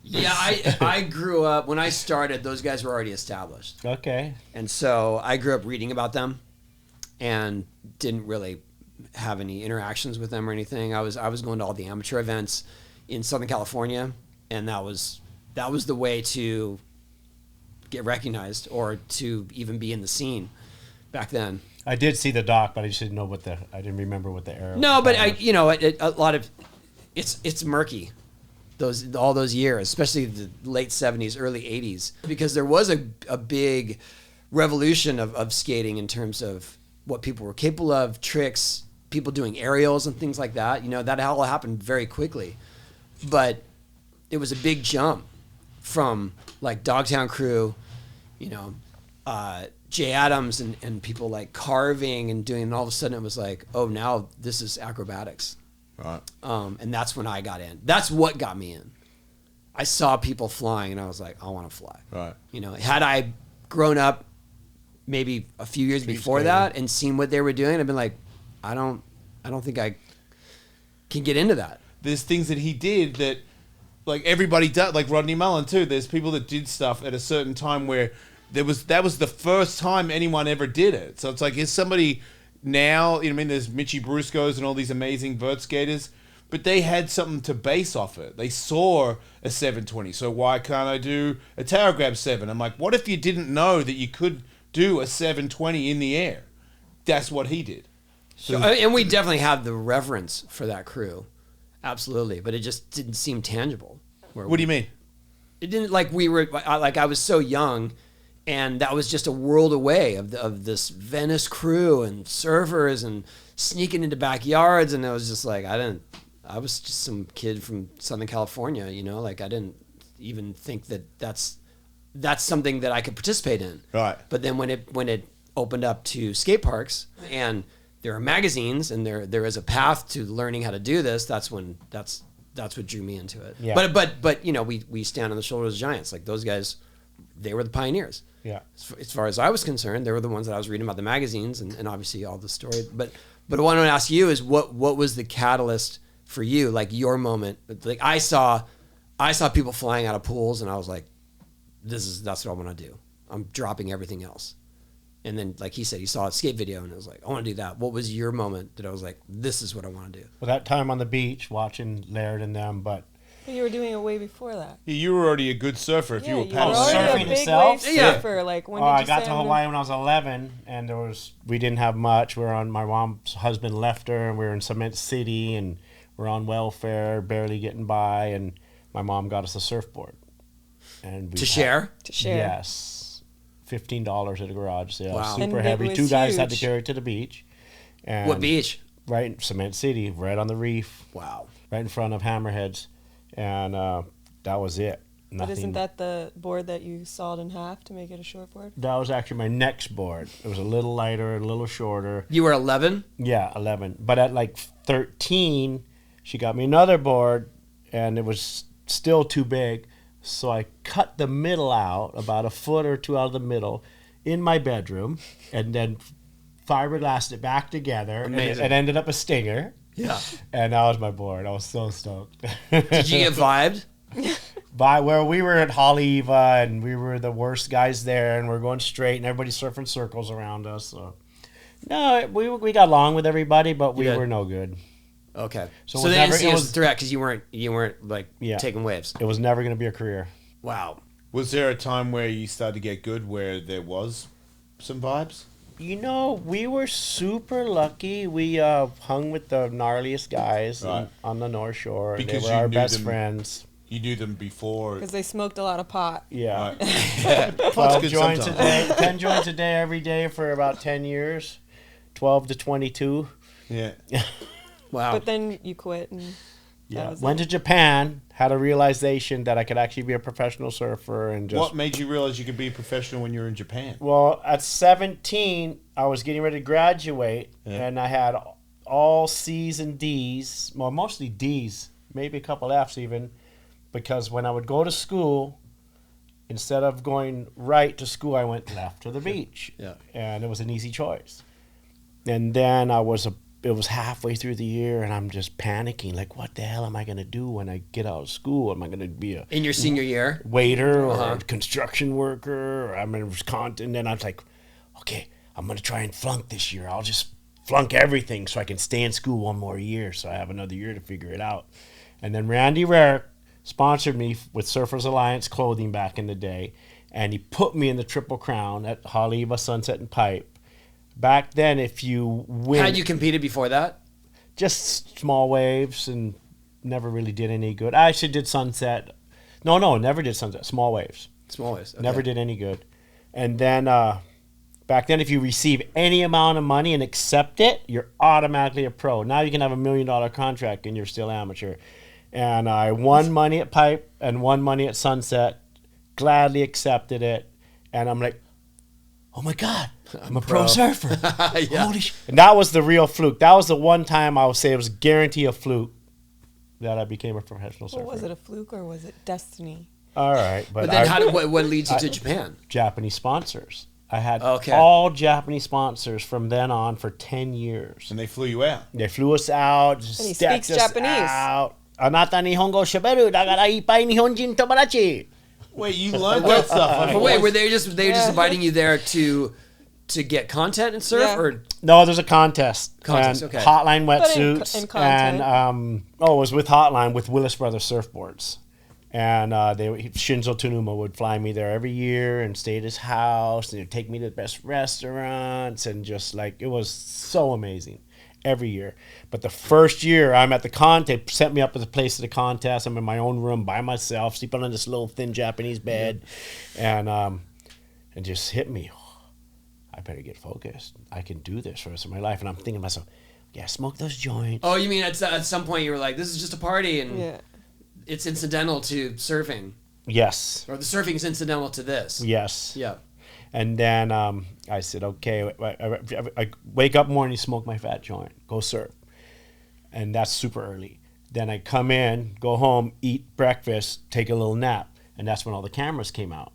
Yeah, I grew up, when I started, those guys were already established. Okay. And so I grew up reading about them and didn't really have any interactions with them or anything. I was going to all the amateur events in Southern California, and that was the way to get recognized or to even be in the scene back then. I did see the doc, but I just didn't know I didn't remember what the era. No, but a lot of it's murky. All those years, especially the late 70s, early 80s, because there was a big revolution of skating in terms of what people were capable of, tricks, people doing aerials and things like that. That all happened very quickly, but it was a big jump from like Dogtown Crew, Jay Adams and people like carving and doing, and all of a sudden it was like, oh, now this is acrobatics. Right. And that's when I got in. That's what got me in. I saw people flying and I was like, I want to fly. Right. Had I grown up maybe a few years before that and seen what they were doing, I'd been like, I don't think I can get into that. There's things that he did that, like everybody does, like Rodney Mullen too. There's people that did stuff at a certain time where that was the first time anyone ever did it. So it's like, is somebody now, there's Mitchie Bruscos and all these amazing vert skaters, but they had something to base off it. They saw a 720, so why can't I do a tower grab 7? I'm like, what if you didn't know that you could do a 720 in the air? That's what he did. So, and we definitely have the reverence for that crew. Absolutely. But it just didn't seem tangible. What do you mean? It didn't, I was so young, and that was just a world away of this Venice crew and surfers and sneaking into backyards. And I was just like, I was just some kid from Southern California, I didn't even think that's something that I could participate in. Right. But then when it opened up to skate parks and there are magazines and there is a path to learning how to do this, that's what drew me into it. Yeah. But we stand on the shoulders of giants. Like those guys, they were the pioneers. Yeah. As far as I was concerned, they were the ones that I was reading about the magazines and obviously all the story. But what I want to ask you is what was the catalyst for you? Like your moment? Like I saw people flying out of pools and I was like, that's what I want to do. I'm dropping everything else. And then, like he said, he saw a skate video and I was like, I want to do that. What was your moment that I was like, this is what I want to do? Well, that time on the beach watching Laird and them, but you were doing it way before that. Yeah, you were already a good surfer if you were you paddling. were already surfing a big itself? wave surfer. Like when did you I got to stand Hawaii when I was 11, and we didn't have much. My mom's husband left her, and we were in Cement City, and we're on welfare, barely getting by, and my mom got us a surfboard. And To share? Yes. $15 at a garage sale. Wow. Super And heavy. it was 2 guys had to huge. carry it to the beach. And What beach? Right in Cement City, right on the reef. Wow. Right in front of Hammerheads. And that was it. But isn't that the board that you sawed in half to make it a shortboard? That was actually my next board. It was a little lighter, a little shorter. You were 11? Yeah, 11. But at like 13, she got me another board, and it was still too big. So I cut the middle out, about a foot or two out of the middle, in my bedroom, and then fiberglassed it back together. Amazing. And it ended up a stinger. Yeah. And that was my board. I was so stoked. Did you get vibed? By where we were at Haleiwa, and we were the worst guys there, and we're going straight, and everybody's surfing circles around us. So no, we got along with everybody, but we were no good. Okay. So So it was they didn't never- see it us as was- a threat because you weren't like Yeah. taking waves. It was never going to be a career. Wow. Was there a time where you started to get good where there was some vibes? We were super lucky. We hung with the gnarliest guys Right. on the North Shore. And Because they were you our knew best them- friends. You knew them before. Because they smoked a lot of pot. Yeah. Right. 12 good joints a sometimes. day, 10 joints a day every day for about 10 years. 12 to 22. Yeah. Wow. But then you quit and that was Went it. to Japan, had a realization that I could actually be a professional surfer, and just What made you realize you could be a professional when you were in Japan? well, at 17, I was getting ready to graduate, Yeah. and I had all C's and D's, well, mostly D's, maybe a couple Fs even, because when I would go to school, instead of going right to school, I went left to the beach. Yeah. And it was an easy choice. And then it was halfway through the year, and I'm just panicking, like, what the hell am I going to do when I get out of school? Am I going to be in your senior year waiter or a construction worker? Or I'm in Wisconsin. And then I was like, okay, I'm going to try and flunk this year. I'll just flunk everything so I can stay in school one more year, so I have another year to figure it out. And then Randy Rarick sponsored me with Surfers Alliance clothing back in the day, and he put me in the Triple Crown at Haleiwa, Sunset, and Pipe. Back then, if you win... Had you competed before that? Just small waves and never really did any good. I actually did Sunset. No, never did Sunset. Small waves. Small waves. Okay. Never did any good. And then back then, if you receive any amount of money and accept it, you're automatically a pro. Now you can have $1 million contract and you're still amateur. And I won money at Pipe and won money at Sunset. Gladly accepted it. And I'm like, oh my God, I'm a pro surfer. Yeah. Holy shit. And that was the real fluke. That was the one time I would say it was guarantee a fluke that I became a professional surfer. Well, was it a fluke or was it destiny? All right. But then what leads you to Japan? Japanese sponsors. I had Okay. all Japanese sponsors from then on for 10 years. And they flew you out. They flew us out. Just And he stacked speaks us Japanese. out. Anata nihongo shiberu dagara ippai nihonjin tomodachi. Wait, you learned that stuff. But wait, were they just inviting you there to get content and surf, Yeah. or No, there's a contest. Contest, and okay. Hotline But wetsuits. in content. And it was with Hotline with Willis Brothers surfboards. And Shinzo Tanuma would fly me there every year and stay at his house, and he'd take me to the best restaurants, and just like, it was so amazing every year. But the first year I'm at the contest, sent me up to the place of the contest. I'm in my own room by myself, sleeping on this little thin Japanese bed, and just hit me. I better get focused. I can do this for the rest of my life. And I'm thinking to myself, yeah, smoke those joints. oh, you mean at some point you were like, this is just a party and Yeah. it's incidental to surfing, Yes. or the surfing is incidental to this? Yes. Yeah. And then I said, okay, I wake up morning, smoke my fat joint, go surf. And that's super early. Then I come in, go home, eat breakfast, take a little nap. And that's when all the cameras came out.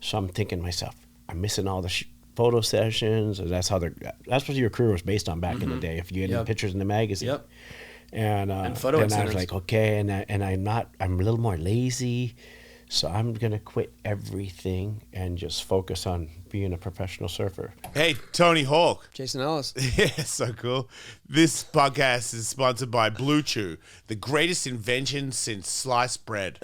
So I'm thinking to myself, I'm missing all the photo sessions. Or that's what your career was based on back in the day. If you get any pictures in the magazine. Yep. And photo then I centers. was like, okay, and I'm a little more lazy. So I'm going to quit everything and just focus on being a professional surfer. Hey, Tony Hawk. Jason Ellis. Yeah, so cool. This podcast is sponsored by BlueChew, the greatest invention since sliced bread.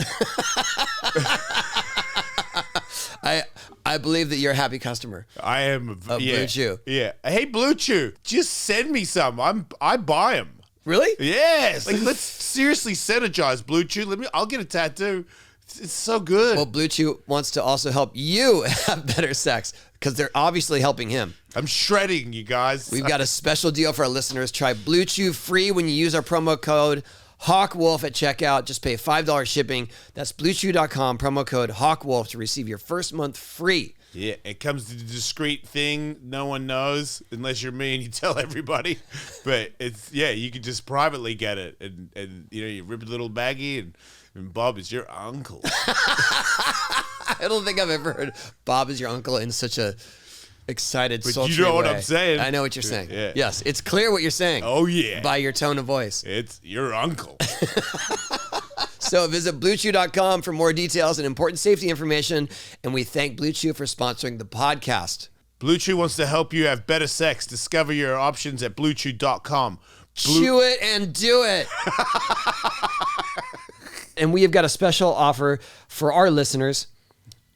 I believe that you're a happy customer. I am Of BlueChew. Yeah. Hey, BlueChew, just send me some. I buy them. Really? Yes. Like, let's seriously synergize BlueChew. I'll get a tattoo. It's so good. Well, BlueChew wants to also help you have better sex because they're obviously helping him. I'm shredding, you guys. We've got a special deal for our listeners. Try BlueChew free when you use our promo code HawkWolf at checkout. Just pay $5 shipping. That's BlueChew.com, promo code HawkWolf to receive your first month free. Yeah, it comes to the discreet thing. No one knows unless you're me and you tell everybody. But you can just privately get it. And you rip a little baggie and Bob is your uncle. I don't think I've ever heard Bob is your uncle in such a excited, But sultry you know what way. I'm saying. I know what you're saying. Yeah. Yes, it's clear what you're saying. Oh, yeah. By your tone of voice. It's your uncle. So visit BlueChew.com for more details and important safety information. And we thank BlueChew for sponsoring the podcast. BlueChew wants to help you have better sex. Discover your options at BlueChew.com. Chew it and do it. And we have got a special offer for our listeners.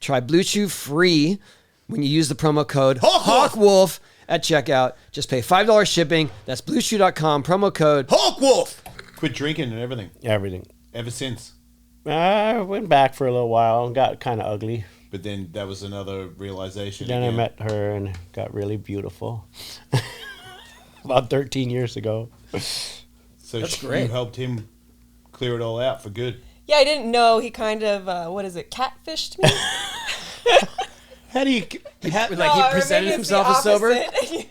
Try BlueChew free when you use the promo code HawkWolf at checkout. Just pay $5 shipping. That's BlueChew.com, promo code HawkWolf! Quit drinking and everything. Everything. Ever since. I went back for a little while and got kind of ugly. But then that was another realization. Then again. I met her and got really beautiful. About 13 years ago. So That's great. You helped him clear it all out for good. Yeah, I didn't know. He kind of, catfished me? How do you... He No, presented maybe it's the himself as sober? opposite.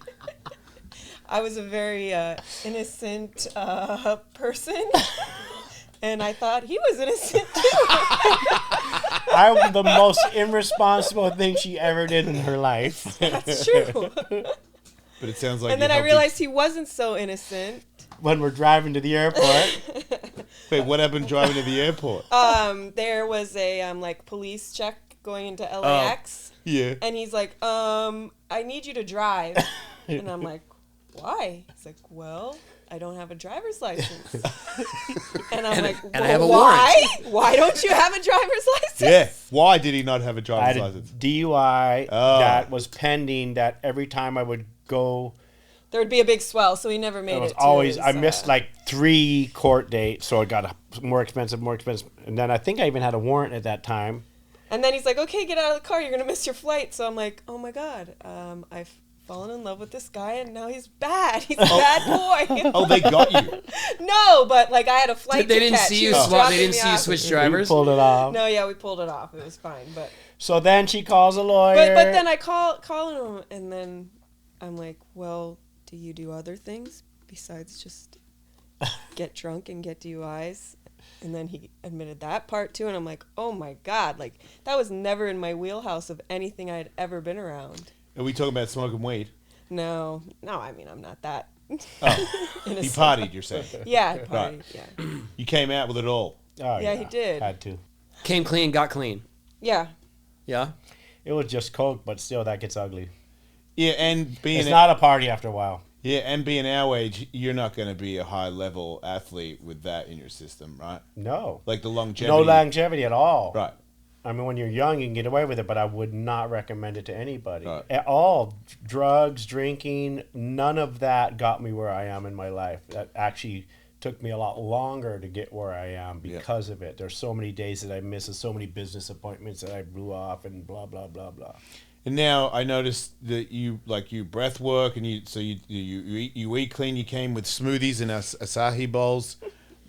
I was a very innocent person. And I thought he was innocent too. I'm the most irresponsible thing she ever did in her life. That's true. But it sounds like. And then I realized he wasn't so innocent. When we're driving to the airport. Wait, what happened driving to the airport? There was a like police check going into LAX. Yeah. And he's like, I need you to drive. And I'm like, why? He's like, well, I don't have a driver's license. And I'm like, well, and I have a why? Why don't you have a driver's license? Yeah. Why did he not have a I driver's had a license? DUI that was pending that every time I would go. There would be a big swell, so he never made It was it. always, I missed like 3 court dates, so it got more expensive. And then I think I even had a warrant at that time. And then he's like, okay, get out of the car. You're going to miss your flight. So I'm like, oh my God, I've fallen in love with this guy and now he's bad. He's a bad boy. Oh, they got you. No, but like I had a flight They to didn't catch. see He you was swap. They dropping didn't me see you off. switch We drivers. pulled it off. No, yeah, we pulled it off. It was fine. But So then she calls a lawyer. but then I calling him and then I'm like, well, do you do other things besides just get drunk and get DUIs? And then he admitted that part too. And I'm like, oh my God, like that was never in my wheelhouse of anything I had ever been around. Are we talking about smoking weed? No, I mean, I'm not that. Oh, he partied, you're saying? Yeah, I partied, Right. yeah. You came out with it all. Oh, Yeah, he did. Had to. Came clean, got clean. Yeah. Yeah. It was just coke, but still that gets ugly. Yeah, and being It's not a party after a while. yeah, and being our age, you're not going to be a high level athlete with that in your system, right? No. Like the longevity. No longevity at all. Right. I mean, when you're young, you can get away with it, but I would not recommend it to anybody. Right. At all. Drugs, drinking, none of that got me where I am in my life. That actually took me a lot longer to get where I am because of it. There's so many days that I missed and so many business appointments that I blew off and blah, blah, blah, blah. And now I noticed that you breath work and you eat clean. You came with smoothies and acai bowls.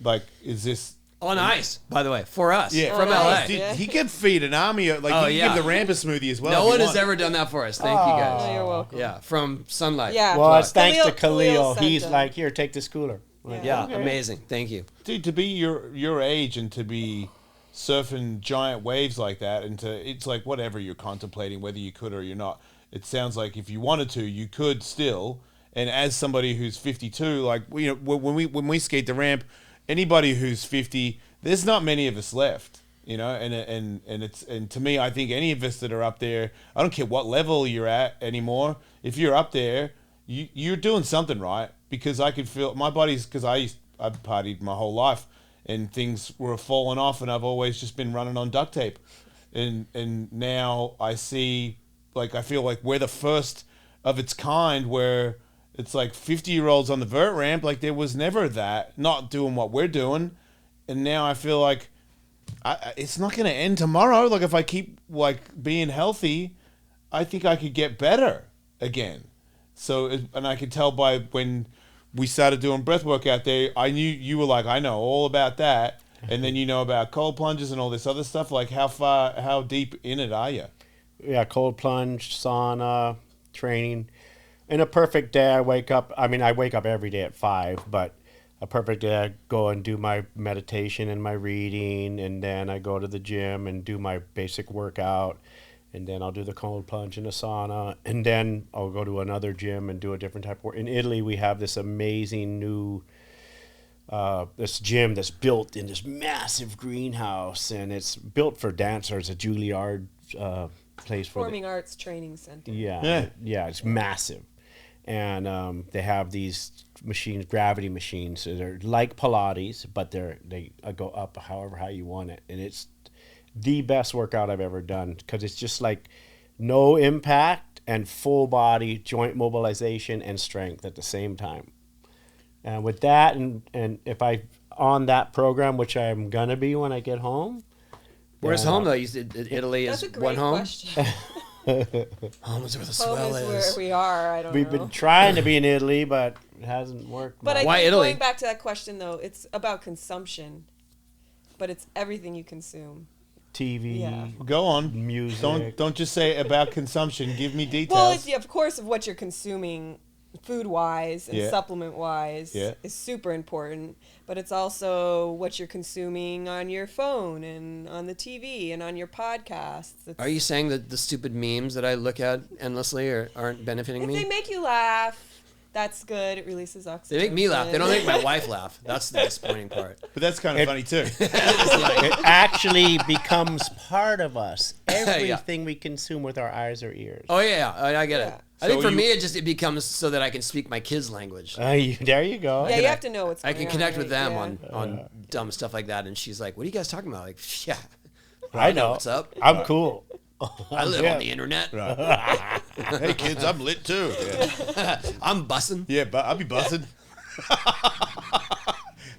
Like, is this On ice, by the way, for us. Yeah. From On LA. ice, Dude, yeah. he could feed an army. Like Oh, he yeah. could give the ramp a smoothie as well. No if one he has wants. ever done that for us. Thank you guys. Oh, you're welcome. Yeah, from Sunlight. Yeah. Well, it's thanks to Khalil Khalil. sent He's them. like, here, take this cooler. Yeah, Okay. amazing. Thank you. Dude, to be your age and to be surfing giant waves like that, and it's like whatever you're contemplating whether you could or you're not. It sounds like if you wanted to, you could still. And as somebody who's 52, like when we skate the ramp, anybody who's 50, there's not many of us left, and to me, I think any of us that are up there, I don't care what level you're at anymore. If you're up there, you're doing something right, because I could feel my body's, because I've partied my whole life and things were falling off, and I've always just been running on duct tape, and now I see, like, I feel like we're the first of its kind where it's like 50-year-olds on the vert ramp. Like, there was never that, not doing what we're doing. And now I feel like it's not going to end tomorrow. Like, if I keep, like, being healthy, I think I could get better again. So, and I could tell by when we started doing breath work out there, I knew you were like, I know all about that. And then you know about cold plunges and all this other stuff. Like, how deep in it are you? Yeah, cold plunge, sauna, training. In a perfect day, I wake up every day at 5, but a perfect day, I go and do my meditation and my reading, and then I go to the gym and do my basic workout, and then I'll do the cold plunge in a sauna, and then I'll go to another gym and do a different type of work. In Italy, we have this amazing new this gym that's built in this massive greenhouse, and it's built for dancers, a Juilliard place for Performing Arts Training Center. yeah, it's massive. And they have these machines, gravity machines. So they're like Pilates, but they go up however high you want it. And it's the best workout I've ever done, because it's just like no impact and full body joint mobilization and strength at the same time. And with that, and if I on that program, which I'm gonna be when I get home. Where's home, though? You said Italy That's is a great one home? question. Home is where the swell Home is where we are. I don't We've know. been trying to be in Italy, but it hasn't worked. But I Why think Italy? going back to that question, though, it's about consumption. But it's everything you consume. TV, Yeah. Go on. music. Don't just say about consumption. Give me details. Well, it's, of course, of what you're consuming food-wise and supplement-wise is super important. But it's also what you're consuming on your phone and on the TV and on your podcasts. Are you saying that the stupid memes that I look at endlessly aren't benefiting me? If they make you laugh, that's good. It releases oxytocin. They make me laugh. They don't make my wife laugh. That's the disappointing part. But that's kind of funny too. It actually becomes part of us. Everything we consume with our eyes or ears. Oh yeah, I get it. I think So for me, it becomes so that I can speak my kids' language. There you go. Yeah, you have to know what's going on. I can connect with them right? on dumb stuff like that. And she's like, "What are you guys talking about?" Like, yeah, I know what's up. I'm cool. I live on the internet. Right. Hey kids, I'm lit too. Yeah, I'm bussing. yeah, but I'll be buzzing.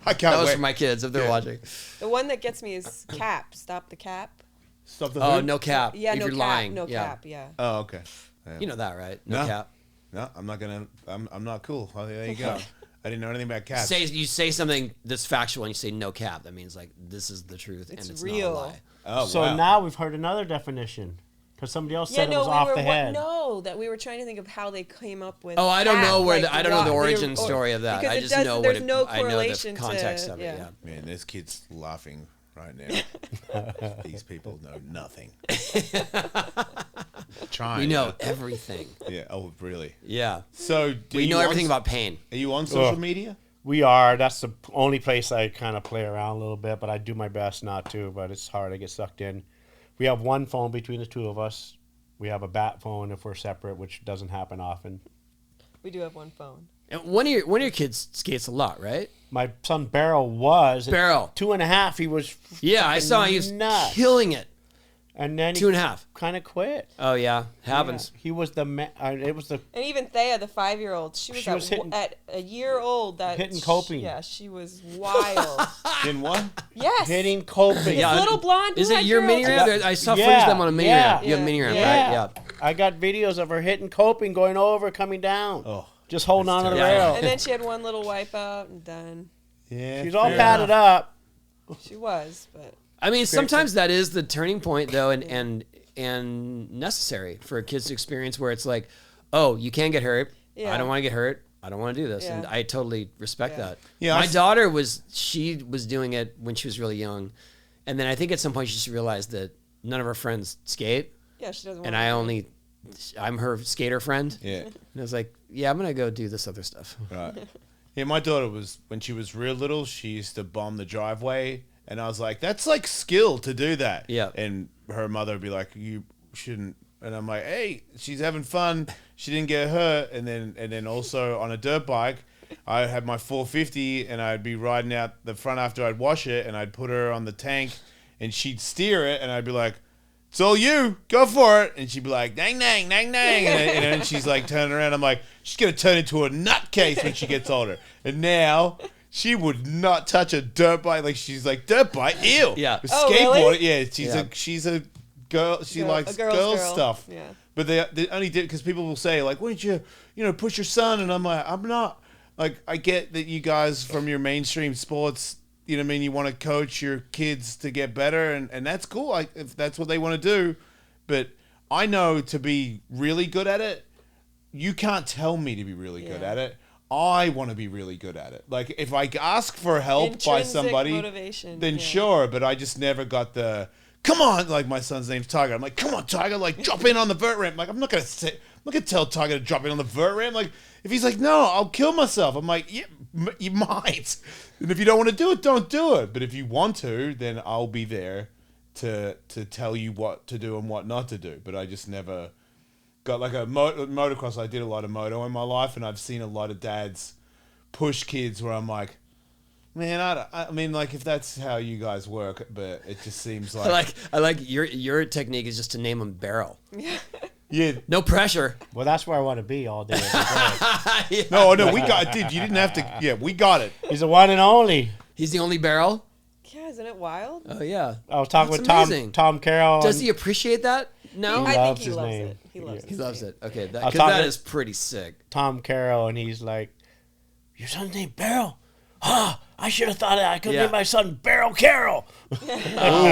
I can't That was wait. for my kids if they're watching. The one that gets me is cap. Stop the cap. Stop the Oh, hood? no cap. Yeah, if no you're cap. lying. No yeah. cap. Yeah. Oh, okay. Yeah. You know that, right? No cap. No, I'm not gonna. I'm not cool. Oh, there you go. I didn't know anything about cats. You say something that's factual and you say no cap. That means like this is the truth and it's real. not a lie. Oh, So wow. now we've heard another definition because somebody else said it was we off were the head. No, that we were trying to think of how they came up with. Oh, I don't cap, know where like I don't know the why- origin story of that. because I it just does- know there's what no I know the correlation context to- of it. yeah. Yeah. Man, this kid's laughing right now. These people know nothing. Trying. We know everything. Yeah. Oh, really? Yeah. So We know everything about pain. Are you on social media? We are. That's the only place I kind of play around a little bit, but I do my best not to. But it's hard. I get sucked in. We have one phone between the two of us. We have a bat phone if we're separate, which doesn't happen often. We do have one phone. And one of your kids skates a lot, right? My son Barrel was at Barrel. 2.5. He was Yeah, I saw he was nuts. killing it. And then 2.5. kind of quit. Oh yeah, happens. Yeah, he was the it was the And even Thea, the 5-year-old, she was at a year old. hitting coping. Yeah, she was wild. In what? Yes. hitting coping. Yeah. Little blonde. Is it blue-eyed your girl. mini ramp? I saw Yeah, footage of them on a mini yeah. ramp. You have a mini ramp, Yeah. right? Yeah. I got videos of her hitting coping, going over, coming down. Oh, just holding on to the terrible. rail. And then she had one little wipeout and done. yeah. She's all fair padded enough. up. She was, but I mean, sometimes that is the turning point, though, and necessary for kids to experience where it's like, oh, you can get hurt. Yeah. I don't want to get hurt. I don't want to do this. Yeah. And I totally respect that. Yeah, My daughter was doing it when she was really young. And then I think at some point she just realized that none of her friends skate. yeah, she doesn't. And want I'm her skater friend. Yeah. And I was like, yeah, I'm going to go do this other stuff. Right. Yeah, my daughter was, when she was real little, she used to bomb the driveway. And I was like, that's like skill to do that. Yeah. And her mother would be like, you shouldn't. And I'm like, hey, she's having fun. She didn't get hurt. And then also on a dirt bike, I had my 450 and I'd be riding out the front after I'd wash it and I'd put her on the tank and she'd steer it and I'd be like, it's all you, go for it. And she'd be like, dang, dang, dang, dang. And then she's like turning around. I'm like, she's going to turn into a nutcase when she gets older. And now she would not touch a dirt bike. Like, she's like, dirt bike, ew. Yeah. Oh, Skateboarding, really? yeah, she's a girl. She likes a girl's girl girl. stuff. Yeah. But they only did because people will say, like, why don't you push your son? And I'm like, I'm not. Like, I get that you guys from your mainstream sports, you know what I mean, you want to coach your kids to get better, and that's cool, like, if that's what they want to do. But I know to be really good at it, you can't tell me to be really good at it. I want to be really good at it. Like, if I ask for help by Intrinsic somebody, motivation, then yeah. sure, but I just never got the, come on, like, my son's name's Tiger. I'm like, come on, Tiger, like, drop in on the vert ramp. Like, I'm not going to tell Tiger to drop in on the vert ramp. Like, if he's like, no, I'll kill myself. I'm like, yeah, you might. And if you don't want to do it, don't do it. But if you want to, then I'll be there to tell you what to do and what not to do. But I just never got like a motocross. I did a lot of moto in my life, and I've seen a lot of dads push kids where I'm like, man, I mean, like, if that's how you guys work, but it just seems like I like your technique is just to name them Barrel. yeah. No pressure. Well, that's where I want to be all day, every day. No, we got, dude. You didn't have to. Yeah, we got it. He's the one and only. He's the only Barrel. Yeah, isn't it wild? Oh yeah. I was talking That's with amazing. Tom Carroll. Does he appreciate that? No. I think loves he his loves name. it. He loves He his loves name. it. Okay, I'll because talk that to- is pretty sick. Tom Carroll, and he's like, your son's name Barrel? Ah, I should have thought I could name my son Barrel Carroll. Oh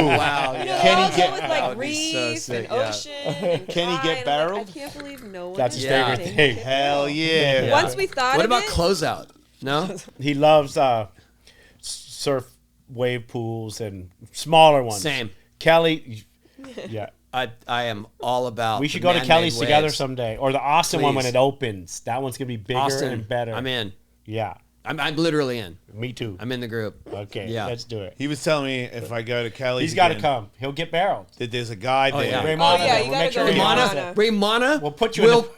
wow! You know, Yeah. they Can he all get- go with that like would be so reef sick, and yeah. ocean. And Can he get tide. barreled? I can't believe no one. That's his did favorite anything. thing. Hell yeah. Once we thought What of about it, closeout? No. He loves surf wave pools and smaller ones. Same. Kelly, yeah. I am all about. We should the go to man-made Kelly's together waves. someday. Or the Austin one when Please. it opens. That one's going to be bigger Austin, and better. I'm in. Yeah. I'm literally in. Me too. I'm in the group. Okay, Yeah. let's do it. He was telling me if I go to Kelly's, He's got to again, come. He'll get barreled. that there's a guy there. yeah. Raymond, Oh, yeah, you we'll gotta make sure go he with gets Raymond. it. Raymana We'll put you in will the-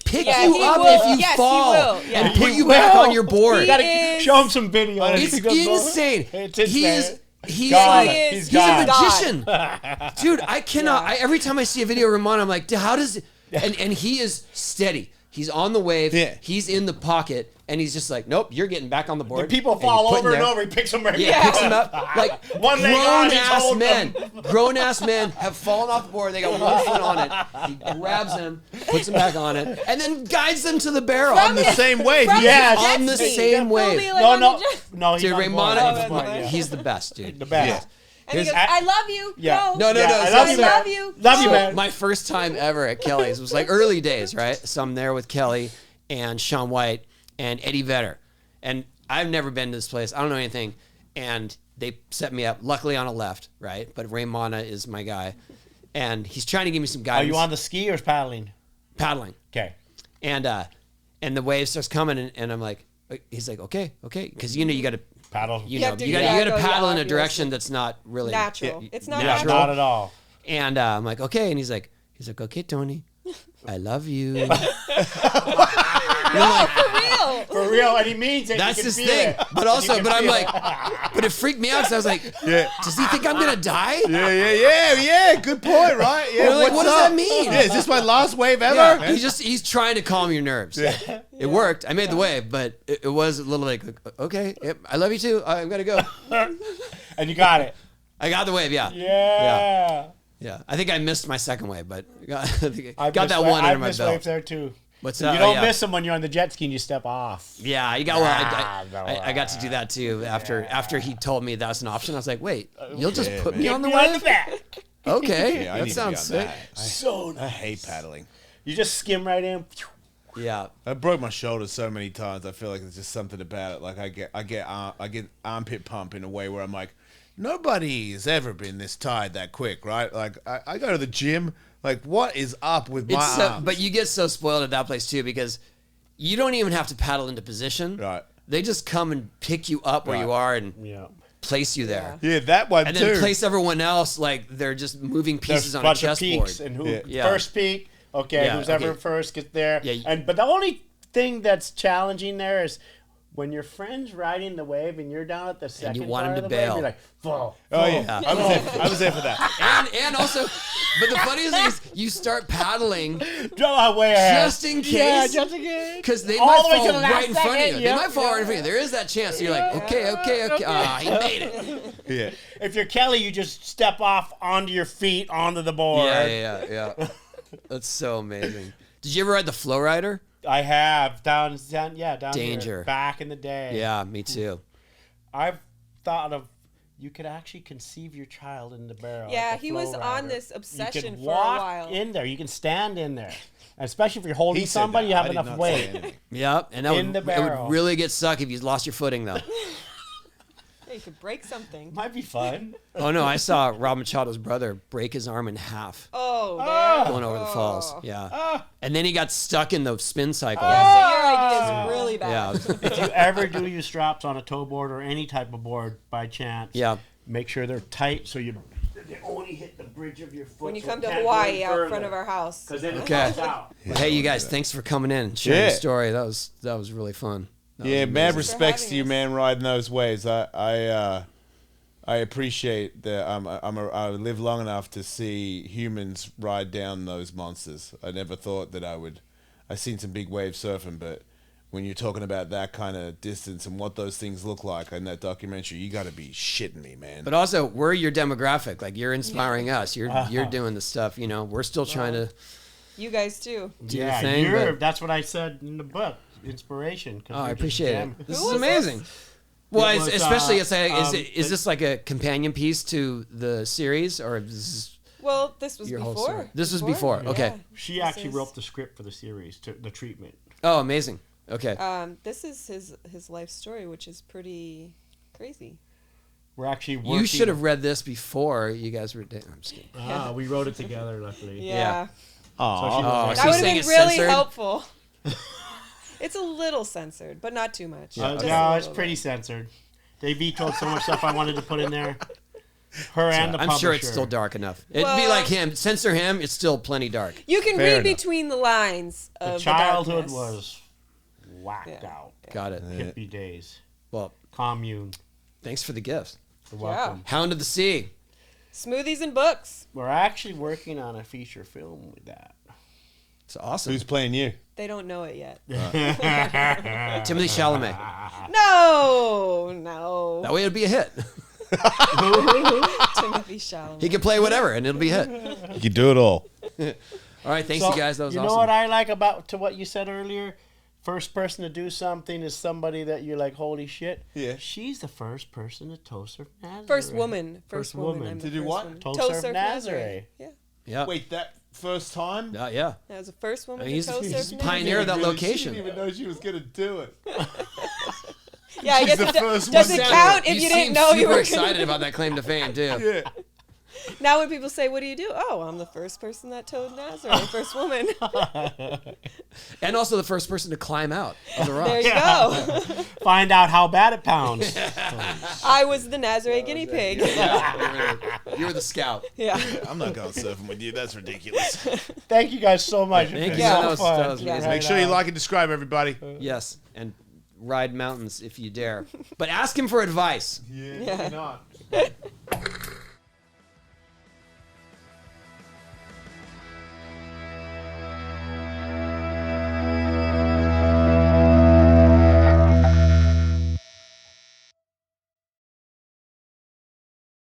pick Yeah, you he up will. if you Yes, he fall will. Yeah. and put He you back will. on your board. He Gotta is- show him some video. It's insane. It's He's God. like He's he's a God. magician, dude. I cannot. Every time I see a video of Ramon, I'm like, how does it? And he is steady. He's on the wave. Yeah. He's in the pocket, and he's just like, nope, you're getting back on the board. The people And you fall put over him and there. over. He picks them right Yeah, back picks him up. Like One leg on, he's grown-ass holding men. them. Grown-ass men have fallen off the board. They got one foot on it. He grabs them, puts them back on it, and then guides them to the barrel. On the same wave. From Yes. the jet On the ski. same They'll wave. be like No, on no. the jet- No, he's Dude, on board. Raymond, He's on board, yeah. he's the best, dude. The best. And he His goes, act- I love you. Yeah. Go. No, Yeah, I I love love you, you, man. love you. Love you, Go. man. My first time ever at Kelly's was like early days, right? So I'm there with Kelly and Sean White and Eddie Vedder. And I've never been to this place. I don't know anything. And they set me up, luckily on a left, right? But Raymana is my guy. And he's trying to give me some Are guidance. you on the ski or paddling? paddling? Okay. And the wave starts coming, and I'm like, he's like, okay. Because, you know, you got to, Paddle. you You know, have to- you you got gotta to go, paddle yeah, in a obviously. direction that's not really Natural. It's not Yeah, natural. not at all. And I'm like, okay. And he's like, okay, Tony, I love you. No, for real. For real, and he means it. That's You can his feel thing. it. But also, You can but I'm feel like, it. but it freaked me out because I was like, does he think I'm going to die? Yeah. Good point, right? Yeah. We're like, what's what does up? that mean? Yeah, is this my last wave ever? Yeah, he's trying to calm your nerves. It worked. I made the wave, but it was a little like, okay, yep, I love you too. I'm going to go. And you got it. I got the wave, yeah. Yeah. I think I missed my second wave, but got I've that missed one I've under my missed belt. waves there too. What's You that? don't yeah. miss them when you're on the jet ski and you step off. Yeah, you got. Well, I got to Ah, do that too after he told me that's an option. I was like, wait, you'll just Yeah, put man. me on the You're on the wave? back. Okay, Yeah, I that need to sounds be on sick. that. I hate paddling. You just skim right in. Yeah, I broke my shoulder so many times. I feel like there's just something about it. Like I get armpit pump in a way where I'm like, nobody's ever been this tired that quick, right? Like I go to the gym. Like, what is up with my arms? but you get so spoiled at that place too because you don't even have to paddle into position. Right. They just come and pick you up where Right. you are and Yeah. place you there. Yeah, that one And too. then place everyone else like they're just moving pieces There's on a bunch of chessboard. peaks and who Yeah. first peak. Okay, Yeah, who's ever okay. first gets there. Yeah. But the only thing that's challenging there is when your friend's riding the wave and you're down at the second want part him of to the wave, bail. you're like, fall. Oh yeah, I was there for that. And also, but the funniest thing is you start paddling Draw way ahead. just in case. Yeah, just in case. Because they All might the way to fall the last right in front of second, you. yep, They might fall yeah. right in front of you. There is that chance. You're like, okay. Ah, he made it. Yeah. If you're Kelly, you just step off onto your feet onto the board. Yeah. That's so amazing. Did you ever ride the Flow Rider? I have down Danger. here, back in the day. Yeah, me too. I've thought of you could actually conceive your child in the barrel. Yeah, like a he flow was on rider. this obsession you can for a walk while. in there. You can stand in there, especially if you're holding He said somebody. that. You have I did enough not weight. say anything. Yep, and that In would, the it barrel. would really get suck if you lost your footing though. Yeah, you could break something. Might be fun. Oh no, I saw Rob Machado's brother break his arm in half Oh, Ah. going over the falls. Yeah, and then he got stuck in the spin cycle. yeah, so your idea is really bad. Yeah, If you ever do use straps on a toe board or any type of board by chance, yeah. make sure they're tight so you they only hit the bridge of your foot. When you so come it to can't go Hawaii any out front further. of our house. Because then Okay. it pops out. Hey, you guys, thanks for coming in and sharing Yeah. your story. That was really fun. That Yeah, was mad amazing. respects having to you, us. man, riding those waves. I appreciate that. I live long enough to see humans ride down those monsters. I never thought that I would. I've seen some big wave surfing, but when you're talking about that kind of distance and what those things look like in that documentary, you got to be shitting me, man. But also, we're your demographic. Like you're inspiring us. You're doing the stuff. You know, we're still trying to You guys too. do your Yeah, thing. you're, But, that's what I said in the book. Inspiration. 'cause oh, I you're just appreciate jamming. it. This Who is was amazing. Well, It was, especially is this like a companion piece to the series, or is this Well, this was your whole before. story? This was before. Yeah. Okay. She actually wrote the script for the series, the treatment. Oh, amazing. Okay. This is his life story, which is pretty crazy. We're actually working. You should have read this before you guys were dating. I'm just kidding. We wrote it together, luckily. Yeah. Oh, That would have been really helpful. It's a little censored, but not too much. No, it's pretty censored. They vetoed so much stuff I wanted to put in there. Her and the publisher. I'm sure it's still dark enough. It'd be like him. Censor him. It's still plenty dark. You can read between the lines of the childhood darkness. was whacked out. Got it. Hippie days. Well, commune. Thanks for the gift. You're welcome. Hound of the Sea. Smoothies and books. We're actually working on a feature film with that. It's awesome. Who's playing you? They don't know it yet. Timothy Chalamet. No. That way it'd be a hit. Timothy Chalamet. He could play whatever, and it'll be a hit. You can do it all. All right, thanks you guys. That was awesome. You know what I like about what you said earlier? First person to do something is somebody that you're like, holy shit. Yeah. She's the first person to toe surf Nazare. First woman. First woman. To do what? Toe surf Nazare. Yeah. Yeah. Wait, that first time? Yeah. That was the first woman He's to toe surf a pioneer of that She location. didn't even know she was going to do it. Yeah, I guess the first does one. it count if you didn't know you were excited about that claim to fame too? Yeah. Now when people say, what do you do? Oh, I'm the first person that towed Nazare, first woman. And also the first person to climb out of the rock. There you go. Find out how bad it pounds. I was the Nazare guinea pig. Yeah, you were the scout. Yeah. I'm not going surfing with you. That's ridiculous. Thank you guys so much. Thank you. Yeah. That was amazing. Make sure you like and subscribe, everybody. Yes, and ride mountains if you dare. But ask him for advice. Yeah. Not.